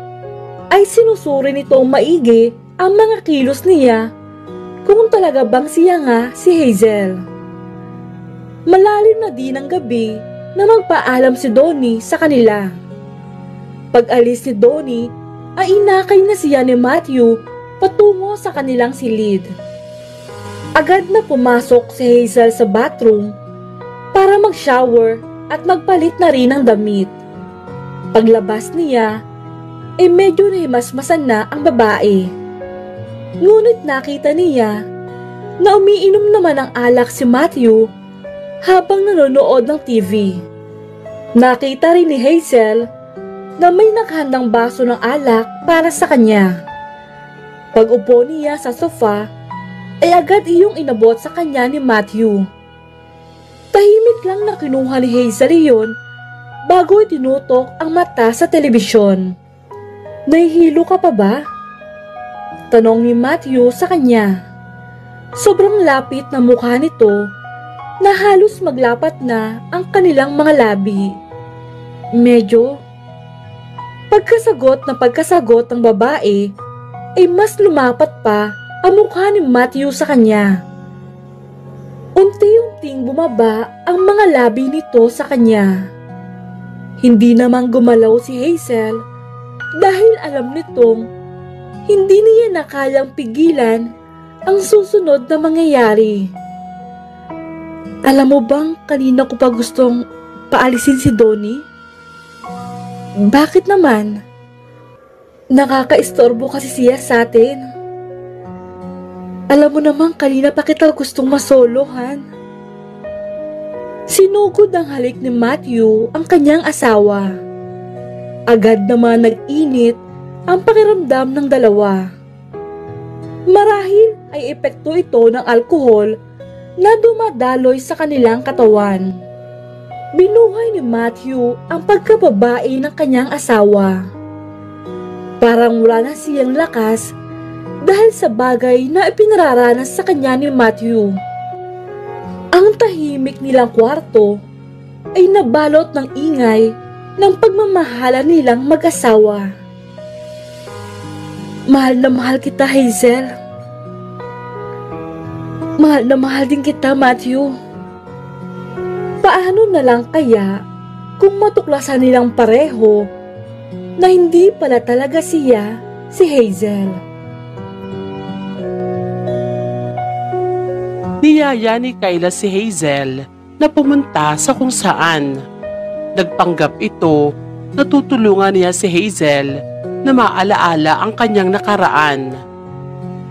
ay sinusuri nitong maigi ang mga kilos niya kung talaga bang siya nga si Hazel. Malalim na din ang gabi na magpaalam si Donnie sa kanila. Pag-alis ni Donnie, ay inakay na siya ni Matthew patungo sa kanilang silid. Agad na pumasok si Hazel sa bathroom para mag-shower at magpalit na rin ng damit. Paglabas niya, medyo nahimasmasan na ang babae. Ngunit nakita niya na umiinom naman ng alak si Matthew habang nanonood ng TV. Nakita rin ni Hazel na may nakahandang baso ng alak para sa kanya. Pag-upo niya sa sofa, ay agad iyong inabot sa kanya ni Matthew. Tahimik lang na kinuha ni Hazel iyon bago itinutok ang mata sa telebisyon. Nahihilo ka pa ba? Tanong ni Matthew sa kanya. Sobrang lapit na mukha nito na halos maglapat na ang kanilang mga labi. Medyo. Pagkasagot ng babae ay mas lumapat pa ang mukha ni Matthew sa kanya. Unti-unting bumaba ang mga labi nito sa kanya. Hindi naman gumalaw si Hazel dahil alam nitong hindi niya na kayang pigilan ang susunod na mangyayari. Alam mo bang kanina ko pa gustong paalisin si Donnie? Bakit naman? Nakakaistorbo kasi siya sa atin. Alam mo naman kanina pa kita gustong masolohan. Sinugod ang halik ni Matthew ang kanyang asawa. Agad naman nag-init ang pakiramdam ng dalawa. Marahil ay epekto ito ng alkohol na dumadaloy sa kanilang katawan. Binuhay ni Matthew ang pagkababae ng kanyang asawa. Parang wala na siyang lakas dahil sa bagay na ipinararanas sa kanya ni Matthew. Ang tahimik nilang kwarto ay nabalot ng ingay ng pagmamahalan nilang mag-asawa. Mahal na mahal kita, Hazel. Mahal na mahal din kita, Matthew. Paano na lang kaya kung matuklasan nilang pareho na hindi pala talaga siya si Hazel? Niyaya ni Kayla si Hazel na pumunta sa kung saan. Nagpanggap ito na tutulungan niya si Hazel na maalaala ang kanyang nakaraan.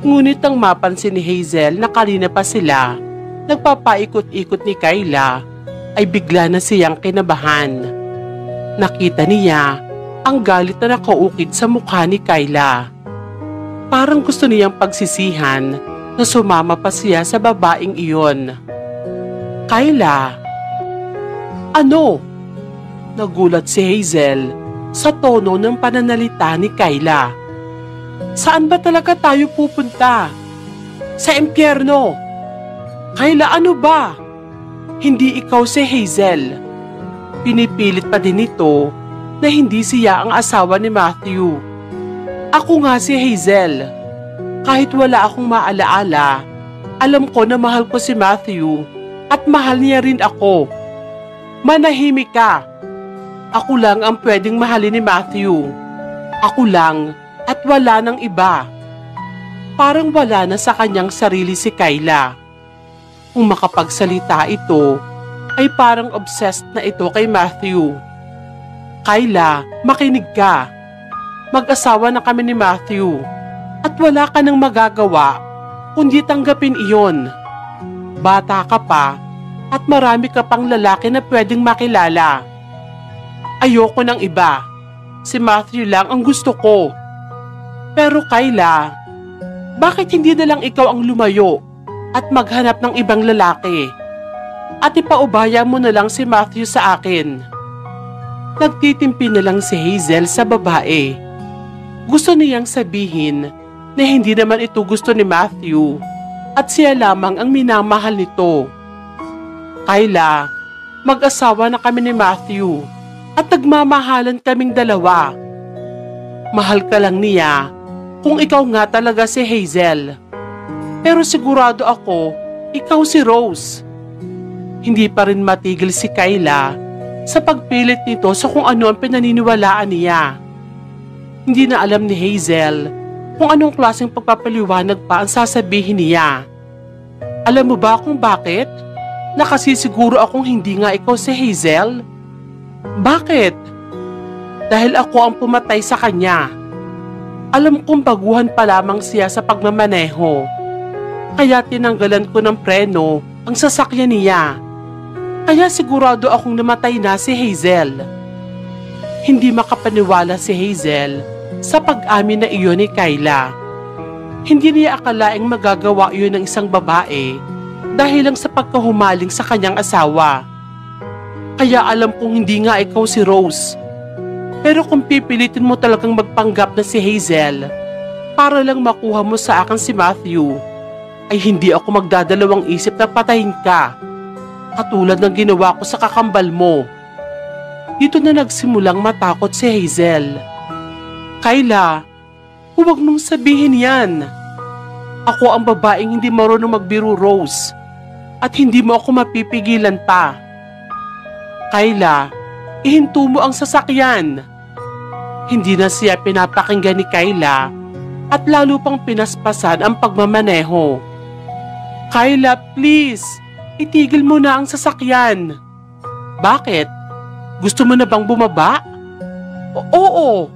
Ngunit ang mapansin ni Hazel na kanina pa sila nagpapaikot-ikot ni Kayla ay bigla na siyang kinabahan. Nakita niya ang galit na nakaukit sa mukha ni Kayla. Parang gusto niyang pagsisihan na sumama pa siya sa babaeng iyon. Kayla! Ano? Nagulat si Hazel sa tono ng pananalita ni Kayla. Saan ba talaga tayo pupunta? Sa impyerno! Kayla, ano ba? Hindi ikaw si Hazel. Pinipilit pa din ito na hindi siya ang asawa ni Matthew. Ako nga si Hazel. Kahit wala akong maalaala, alam ko na mahal ko si Matthew at mahal niya rin ako. Manahimik ka. Ako lang ang pwedeng mahalin ni Matthew. Ako lang at wala nang iba. Parang wala na sa kanyang sarili si Kayla. Kung makapagsalita ito, ay parang obsessed na ito kay Matthew. Kayla, makinig ka. Mag-asawa na kami ni Matthew. At wala ka nang magagawa kundi tanggapin iyon. Bata ka pa at marami ka pang lalaki na pwedeng makilala. Ayoko ng iba. Si Matthew lang ang gusto ko. Pero Kayla, bakit hindi na lang ikaw ang lumayo at maghanap ng ibang lalaki? At ipaubaya mo na lang si Matthew sa akin. nagtitimpi na lang si Hazel sa babae. Gusto niyang sabihin na hindi naman ito gusto ni Matthew at siya lamang ang minamahal nito. Kayla, mag-asawa na kami ni Matthew at nagmamahalan kaming dalawa. Mahal ka lang niya kung ikaw nga talaga si Hazel. Pero sigurado ako, ikaw si Rose. Hindi pa rin matigil si Kayla sa pagpilit nito sa kung ano ang pinaniniwalaan niya. Hindi na alam ni Hazel kung anong klaseng pagpapaliwanag pa ang sasabihin niya. Alam mo ba kung bakit? Nakasisiguro akong hindi nga ikaw si Hazel. Bakit? Dahil ako ang pumatay sa kanya. Alam kong baguhan pa lamang siya sa pagmamaneho. Kaya tinanggalan ko ng preno ang sasakyan niya. Kaya sigurado akong namatay na si Hazel. Hindi makapaniwala si Hazel sa pag-amin na iyon ni Kayla. Hindi niya akalaing magagawa iyon ng isang babae dahil lang sa pagkahumaling sa kanyang asawa. Kaya alam kong hindi nga ikaw si Rose. Pero kung pipilitin mo talagang magpanggap na si Hazel para lang makuha mo sa akin si Matthew, ay hindi ako magdadalawang isip na patayin ka, katulad ng ginawa ko sa kakambal mo. Dito na nagsimulang matakot si Hazel. Kayla, huwag mong sabihin yan. Ako ang babaeng hindi marunong magbiro, Rose, at hindi mo ako mapipigilan pa. Kayla, ihinto mo ang sasakyan. Hindi na siya pinapakinggan ni Kayla at lalo pang pinaspasan ang pagmamaneho. Kayla, please, itigil mo na ang sasakyan. Bakit? Gusto mo na bang bumaba? Oo.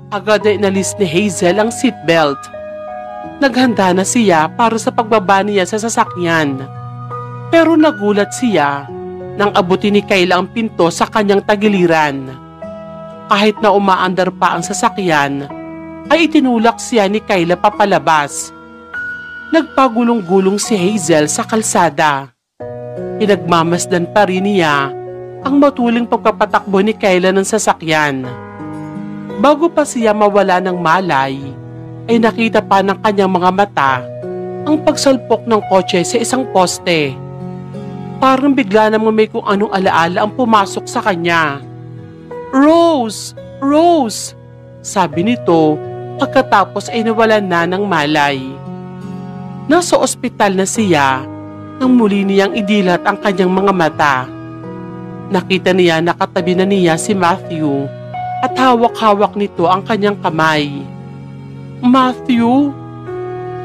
Agad ay inalis ni Hazel ang seatbelt. Naghanda na siya para sa pagbaba niya sa sasakyan. Pero nagulat siya nang abutin ni Kayla ang pinto sa kanyang tagiliran. Kahit na umaandar pa ang sasakyan, ay itinulak siya ni Kayla papalabas. Nagpagulong-gulong si Hazel sa kalsada. Pinagmamasdan pa rin niya ang matuling pagpapatakbo ni Kayla ng sasakyan. Bago pa siya mawala ng malay, ay nakita pa ng kanyang mga mata ang pagsalpok ng kotse sa isang poste. Parang bigla namang may kung anong alaala ang pumasok sa kanya. Rose! Rose! Sabi nito pagkatapos ay nawalan na ng malay. Nasa ospital na siya nang muli niyang idilat ang kanyang mga mata. Nakita niya na katabi na niya si Matthew at hawak-hawak nito ang kanyang kamay. Matthew?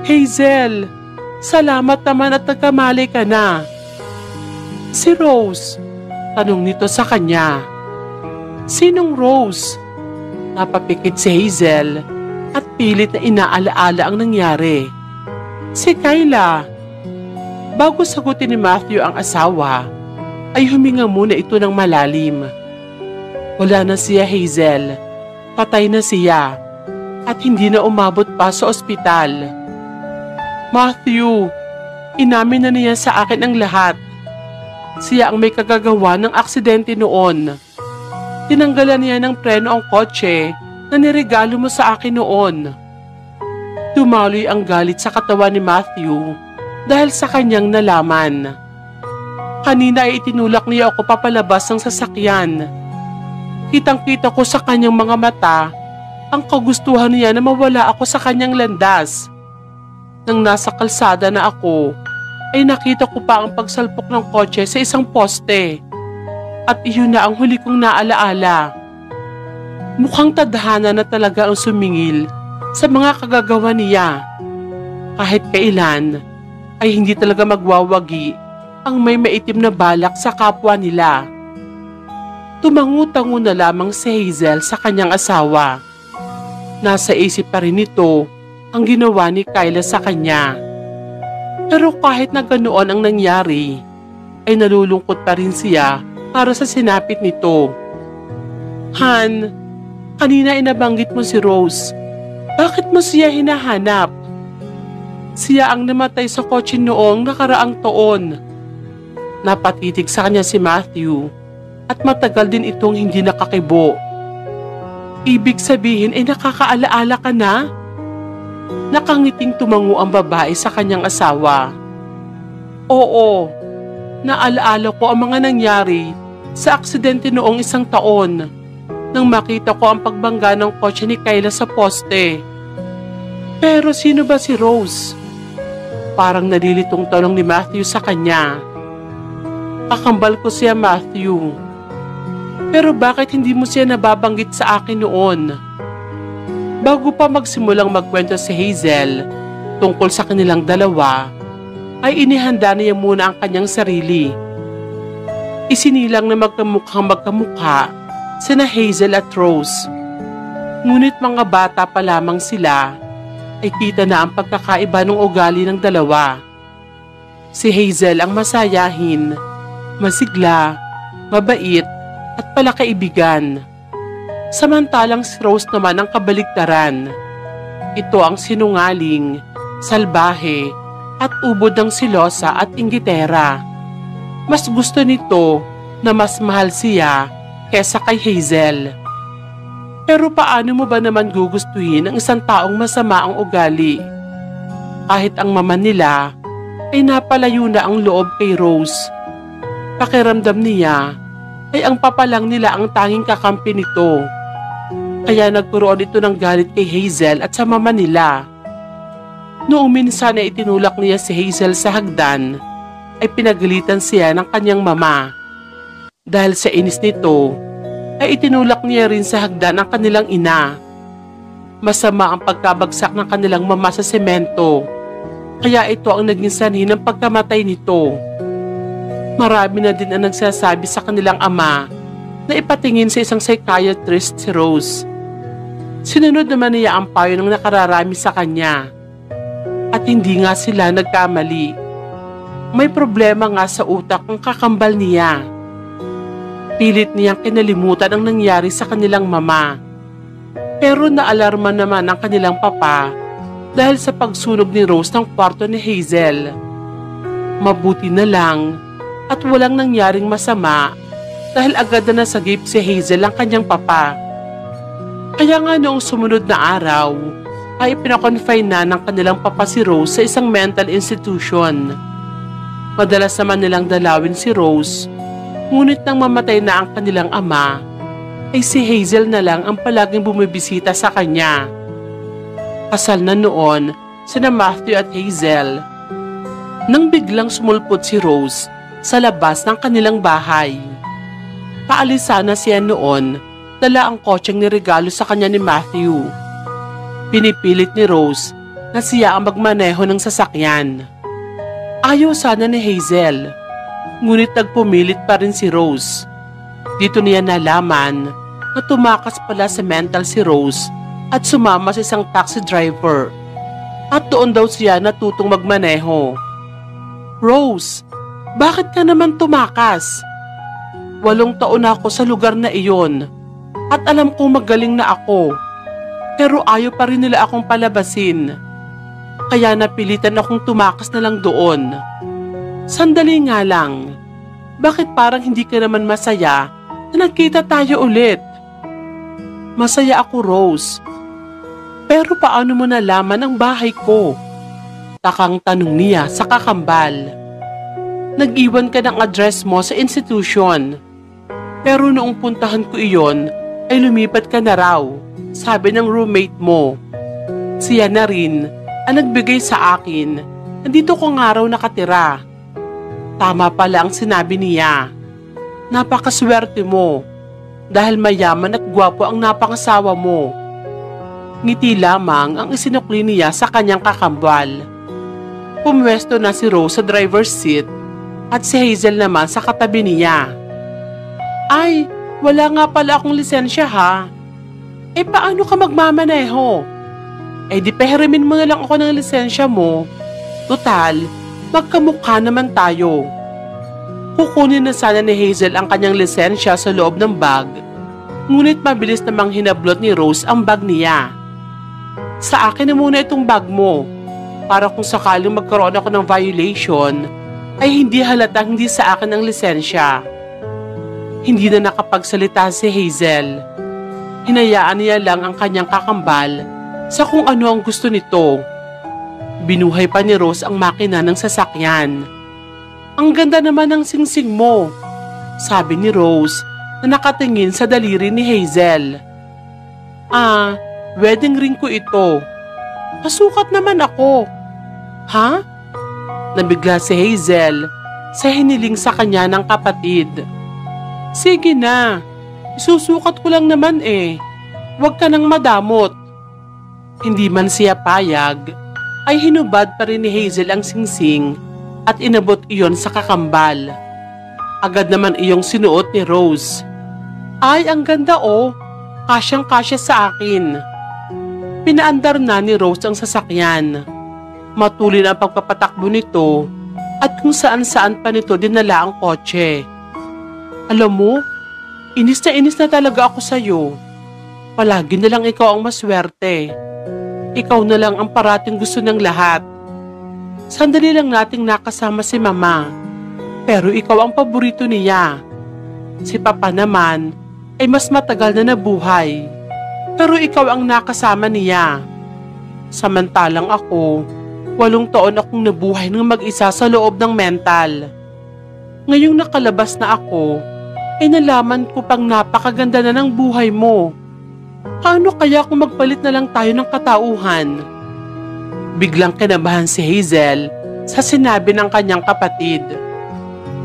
Hazel, salamat naman at nagkamali ka na. Si Rose, tanong nito sa kanya. Sinong Rose? Napapikit si Hazel at pilit na inaalaala ang nangyari. Si Kayla. Bago sagutin ni Matthew ang asawa, ay huminga muna ito ng malalim. Wala na siya, Hazel. Patay na siya at hindi na umabot pa sa ospital. Matthew, inamin na niya sa akin ang lahat. Siya ang may kagagawa ng aksidente noon. Tinanggalan niya ng preno ang kotse na niregalo mo sa akin noon. Dumaloy ang galit sa katawan ni Matthew dahil sa kanyang nalaman. Kanina ay itinulak niya ako papalabas ng sasakyan. Kitang-kita ko sa kanyang mga mata ang kagustuhan niya na mawala ako sa kanyang landas. Nang nasa kalsada na ako, ay nakita ko pa ang pagsalpok ng kotse sa isang poste. At iyon na ang huli kong naalaala. Mukhang tadhana na talaga ang sumingil sa mga kagagawa niya. Kahit kailan ay hindi talaga magwawagi ang may maitim na balak sa kapwa nila. Tumangu-tango na lamang si Hazel sa kanyang asawa. Nasa isip pa rin nito ang ginawa ni Kayla sa kanya. Pero kahit na ganoon ang nangyari, ay nalulungkot pa rin siya para sa sinapit nito. Han, kanina inabanggit mo si Rose. Bakit mo siya hinahanap? Siya ang namatay sa kotse noong nakaraang taon. Napatitig sa kanya si Matthew. at matagal din itong hindi nakakibo. Ibig sabihin ay nakakaalaala ka na? Nakangiting tumango ang babae sa kanyang asawa. Oo, naalaala ko ang mga nangyari sa aksidente noong 1 taon nang makita ko ang pagbangga ng kotse ni Kayla sa poste. Pero sino ba si Rose? Parang nalilitong tanong ni Matthew sa kanya. Kakambal ko siya, Matthew. Pero bakit hindi mo siya nababanggit sa akin noon? Bago pa magsimulang magkwento si Hazel tungkol sa kanilang dalawa, ay inihanda niya muna ang kanyang sarili. Isinilang na magkamukha sina Hazel at Rose. Ngunit mga bata pa lamang sila, ay kita na ang pagkakaiba ng ugali ng dalawa. Si Hazel ang masayahin, masigla, mabait, at palakaibigan. Samantalang si Rose naman ang kabaligtaran. Ito ang sinungaling, salbahe, at ubod ng silosa at inggitera. Mas gusto nito na mas mahal siya kesa kay Hazel. Pero paano mo ba naman gugustuhin ang isang taong masama ang ugali? Kahit ang mama nila ay napalayo na ang loob kay Rose. Pakiramdam niya ay ang papalang nila ang tanging kakampi nito. Kaya nagkaroon ito ng galit kay Hazel at sa mama nila. Noong minsan ay itinulak niya si Hazel sa hagdan, ay pinagalitan siya ng kanyang mama. Dahil sa inis nito, ay itinulak niya rin sa hagdan ang kanilang ina. Masama ang pagkabagsak ng kanilang mama sa semento, kaya ito ang naging sanhi ng pagkamatay nito. Marami na din ang nagsasabi sa kanilang ama na ipatingin sa isang psychiatrist si Rose. Sinunod naman niya ang payo ng nakararami sa kanya. At hindi nga sila nagkamali. May problema nga sa utak ang kakambal niya. Pilit niyang kinalimutan ang nangyari sa kanilang mama. Pero naalarma naman ang kanilang papa dahil sa pagsunog ni Rose ng kwarto ni Hazel. Mabuti na lang at walang nangyaring masama dahil agad na nasagip si Hazel ang kanyang papa. Kaya nga noong sumunod na araw ay pinakonfine na ng kanilang papa si Rose sa isang mental institution. Madalas naman nilang dalawin si Rose, ngunit nang mamatay na ang kanilang ama, ay si Hazel na lang ang palaging bumibisita sa kanya. Kasal na noon sina Matthew at Hazel. Nang biglang sumulpot si Rose sa labas ng kanilang bahay. Paalis sana siya noon, dala ang kotseng niregalo sa kanya ni Matthew. Pinipilit ni Rose na siya ang magmaneho ng sasakyan. Ayaw sana ni Hazel, ngunit nagpumilit pa rin si Rose. Dito niya nalaman na tumakas pala sa mental si Rose at sumama sa isang taxi driver. At doon daw siya natutong magmaneho. Rose, bakit ka naman tumakas? 8 taon na ako sa lugar na iyon at alam kong magaling na ako. Pero ayaw pa rin nila akong palabasin. Kaya napilitan akong tumakas na lang doon. Sandali nga lang. Bakit parang hindi ka naman masaya na nagkita tayo ulit? Masaya ako, Rose. Pero paano mo nalaman ang bahay ko? Takang tanong niya sa kakambal. Nag-iwan ka ng address mo sa institution. Pero noong puntahan ko iyon, ay lumipat ka na raw, sabi ng roommate mo. Siya na rin ang nagbigay sa akin. Nandito ko nga raw nakatira. Tama pala ang sinabi niya. Napakaswerte mo dahil mayaman at gwapo ang napangasawa mo. Ngiti lamang ang isinukli niya sa kanyang kakambal. Pumwesto na si Rose sa driver's seat at si Hazel naman sa katabi niya. Ay, wala nga pala akong lisensya ha. Eh paano ka magmamaneho? Eh di peherimin mo na lang ako ng lisensya mo. Total, magkamukha naman tayo. Kukunin na sana ni Hazel ang kanyang lisensya sa loob ng bag. Ngunit mabilis namang hinablot ni Rose ang bag niya. Sa akin na muna itong bag mo. Para kung sakaling magkaroon ako ng violation, ay hindi halatang hindi sa akin ang lisensya. Hindi na nakapagsalita si Hazel. Hinayaan niya lang ang kanyang kakambal sa kung ano ang gusto nito. Binuhay pa ni Rose ang makina ng sasakyan. Ang ganda naman ng singsing mo, sabi ni Rose na nakatingin sa daliri ni Hazel. Wedding ring ko ito. Masukat naman ako. Ha? Nabigla si Hazel sa hiniling sa kanya ng kapatid. Sige na, isusukat ko lang naman eh. Huwag ka nang madamot. Hindi man siya payag, ay hinubad pa rin ni Hazel ang singsing at inabot iyon sa kakambal. Agad naman iyong sinuot ni Rose. Ay, ang ganda oh. Kasyang-kasya sa akin. Pinaandar na ni Rose ang sasakyan. Matulin ang pagpapatakbo nito at kung saan-saan pa nito dinala ang kotse. Alam mo, inis na talaga ako sa'yo. Palagi na lang ikaw ang maswerte. Ikaw na lang ang parating gusto ng lahat. Sandali lang nating nakasama si Mama, pero ikaw ang paborito niya. Si Papa naman ay mas matagal na nabuhay, pero ikaw ang nakasama niya. Samantalang ako, 8 taon akong nabuhay ng mag-isa sa loob ng mental. Ngayong nakalabas na ako, ay nalaman ko pang napakaganda na ng buhay mo. Paano kaya kung magpalit na lang tayo ng katauhan? Biglang kinabahan si Hazel sa sinabi ng kanyang kapatid.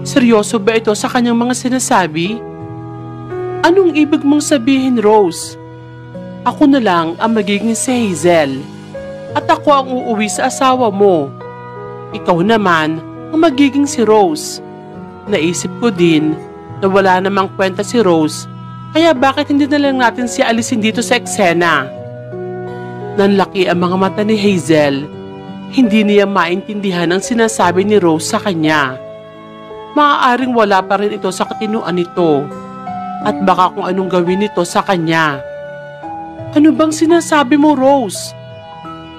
Seryoso ba ito sa kanyang mga sinasabi? Anong ibig mong sabihin, Rose? Ako na lang ang magiging si Hazel at ako ang uuwi sa asawa mo. Ikaw naman ang magiging si Rose. Naisip ko din na wala namang kwenta si Rose, kaya bakit hindi na lang natin siya alisin dito sa eksena? Nanlaki ang mga mata ni Hazel. Hindi niya maintindihan ang sinasabi ni Rose sa kanya. Maaaring wala pa rin ito sa katinuan nito at baka kung anong gawin nito sa kanya. Ano bang sinasabi mo, Rose?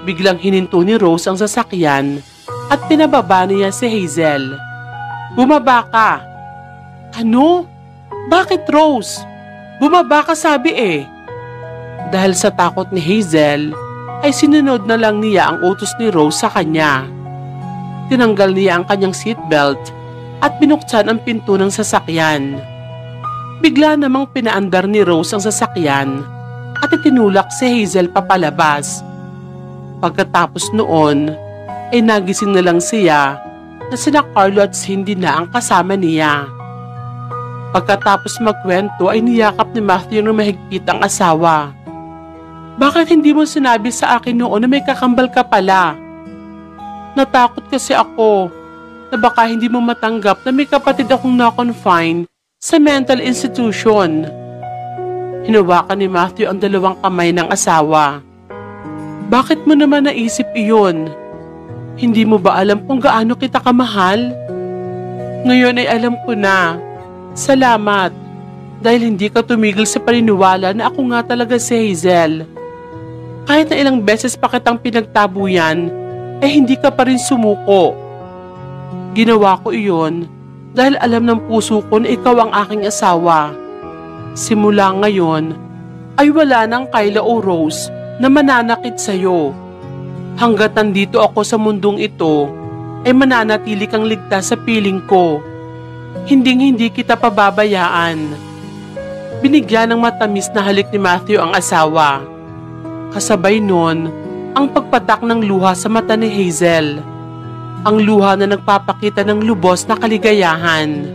Biglang hininto ni Rose ang sasakyan at pinababa niya si Hazel. Bumaba ka. Ano? Bakit, Rose? Bumaba ka sabi eh. Dahil sa takot ni Hazel, ay sinunod na lang niya ang utos ni Rose sa kanya. Tinanggal niya ang kanyang seatbelt at binuksan ang pinto ng sasakyan. Bigla namang pinaandar ni Rose ang sasakyan at itinulak si Hazel papalabas. Pagkatapos noon, ay nagising na lang siya na sina Carlo at Cindy na ang kasama niya. Pagkatapos magkwento ay niyakap ni Matthew ng mahigpit ang asawa. Bakit hindi mo sinabi sa akin noon na may kakambal ka pala? Natakot kasi ako na baka hindi mo matanggap na may kapatid akong na-confine sa mental institution. Hinawakan ni Matthew ang 2 kamay ng asawa. Bakit mo naman naisip iyon? Hindi mo ba alam kung gaano kita kamahal? Ngayon ay alam ko na. Salamat, dahil hindi ka tumigil sa paniniwala na ako nga talaga si Hazel. Kahit na ilang beses pa kitang pinagtabuyan, ay hindi ka pa rin sumuko. Ginawa ko iyon dahil alam ng puso ko na ikaw ang aking asawa. Simula ngayon, ay wala nang Kyla o Rose na mananakit sa'yo. Hanggat nandito ako sa mundong ito, ay mananatili kang ligtas sa piling ko. Hinding-hindi kita pababayaan. Binigyan ng matamis na halik ni Matthew ang asawa. Kasabay nun, ang pagpatak ng luha sa mata ni Hazel. Ang luha na nagpapakita ng lubos na kaligayahan.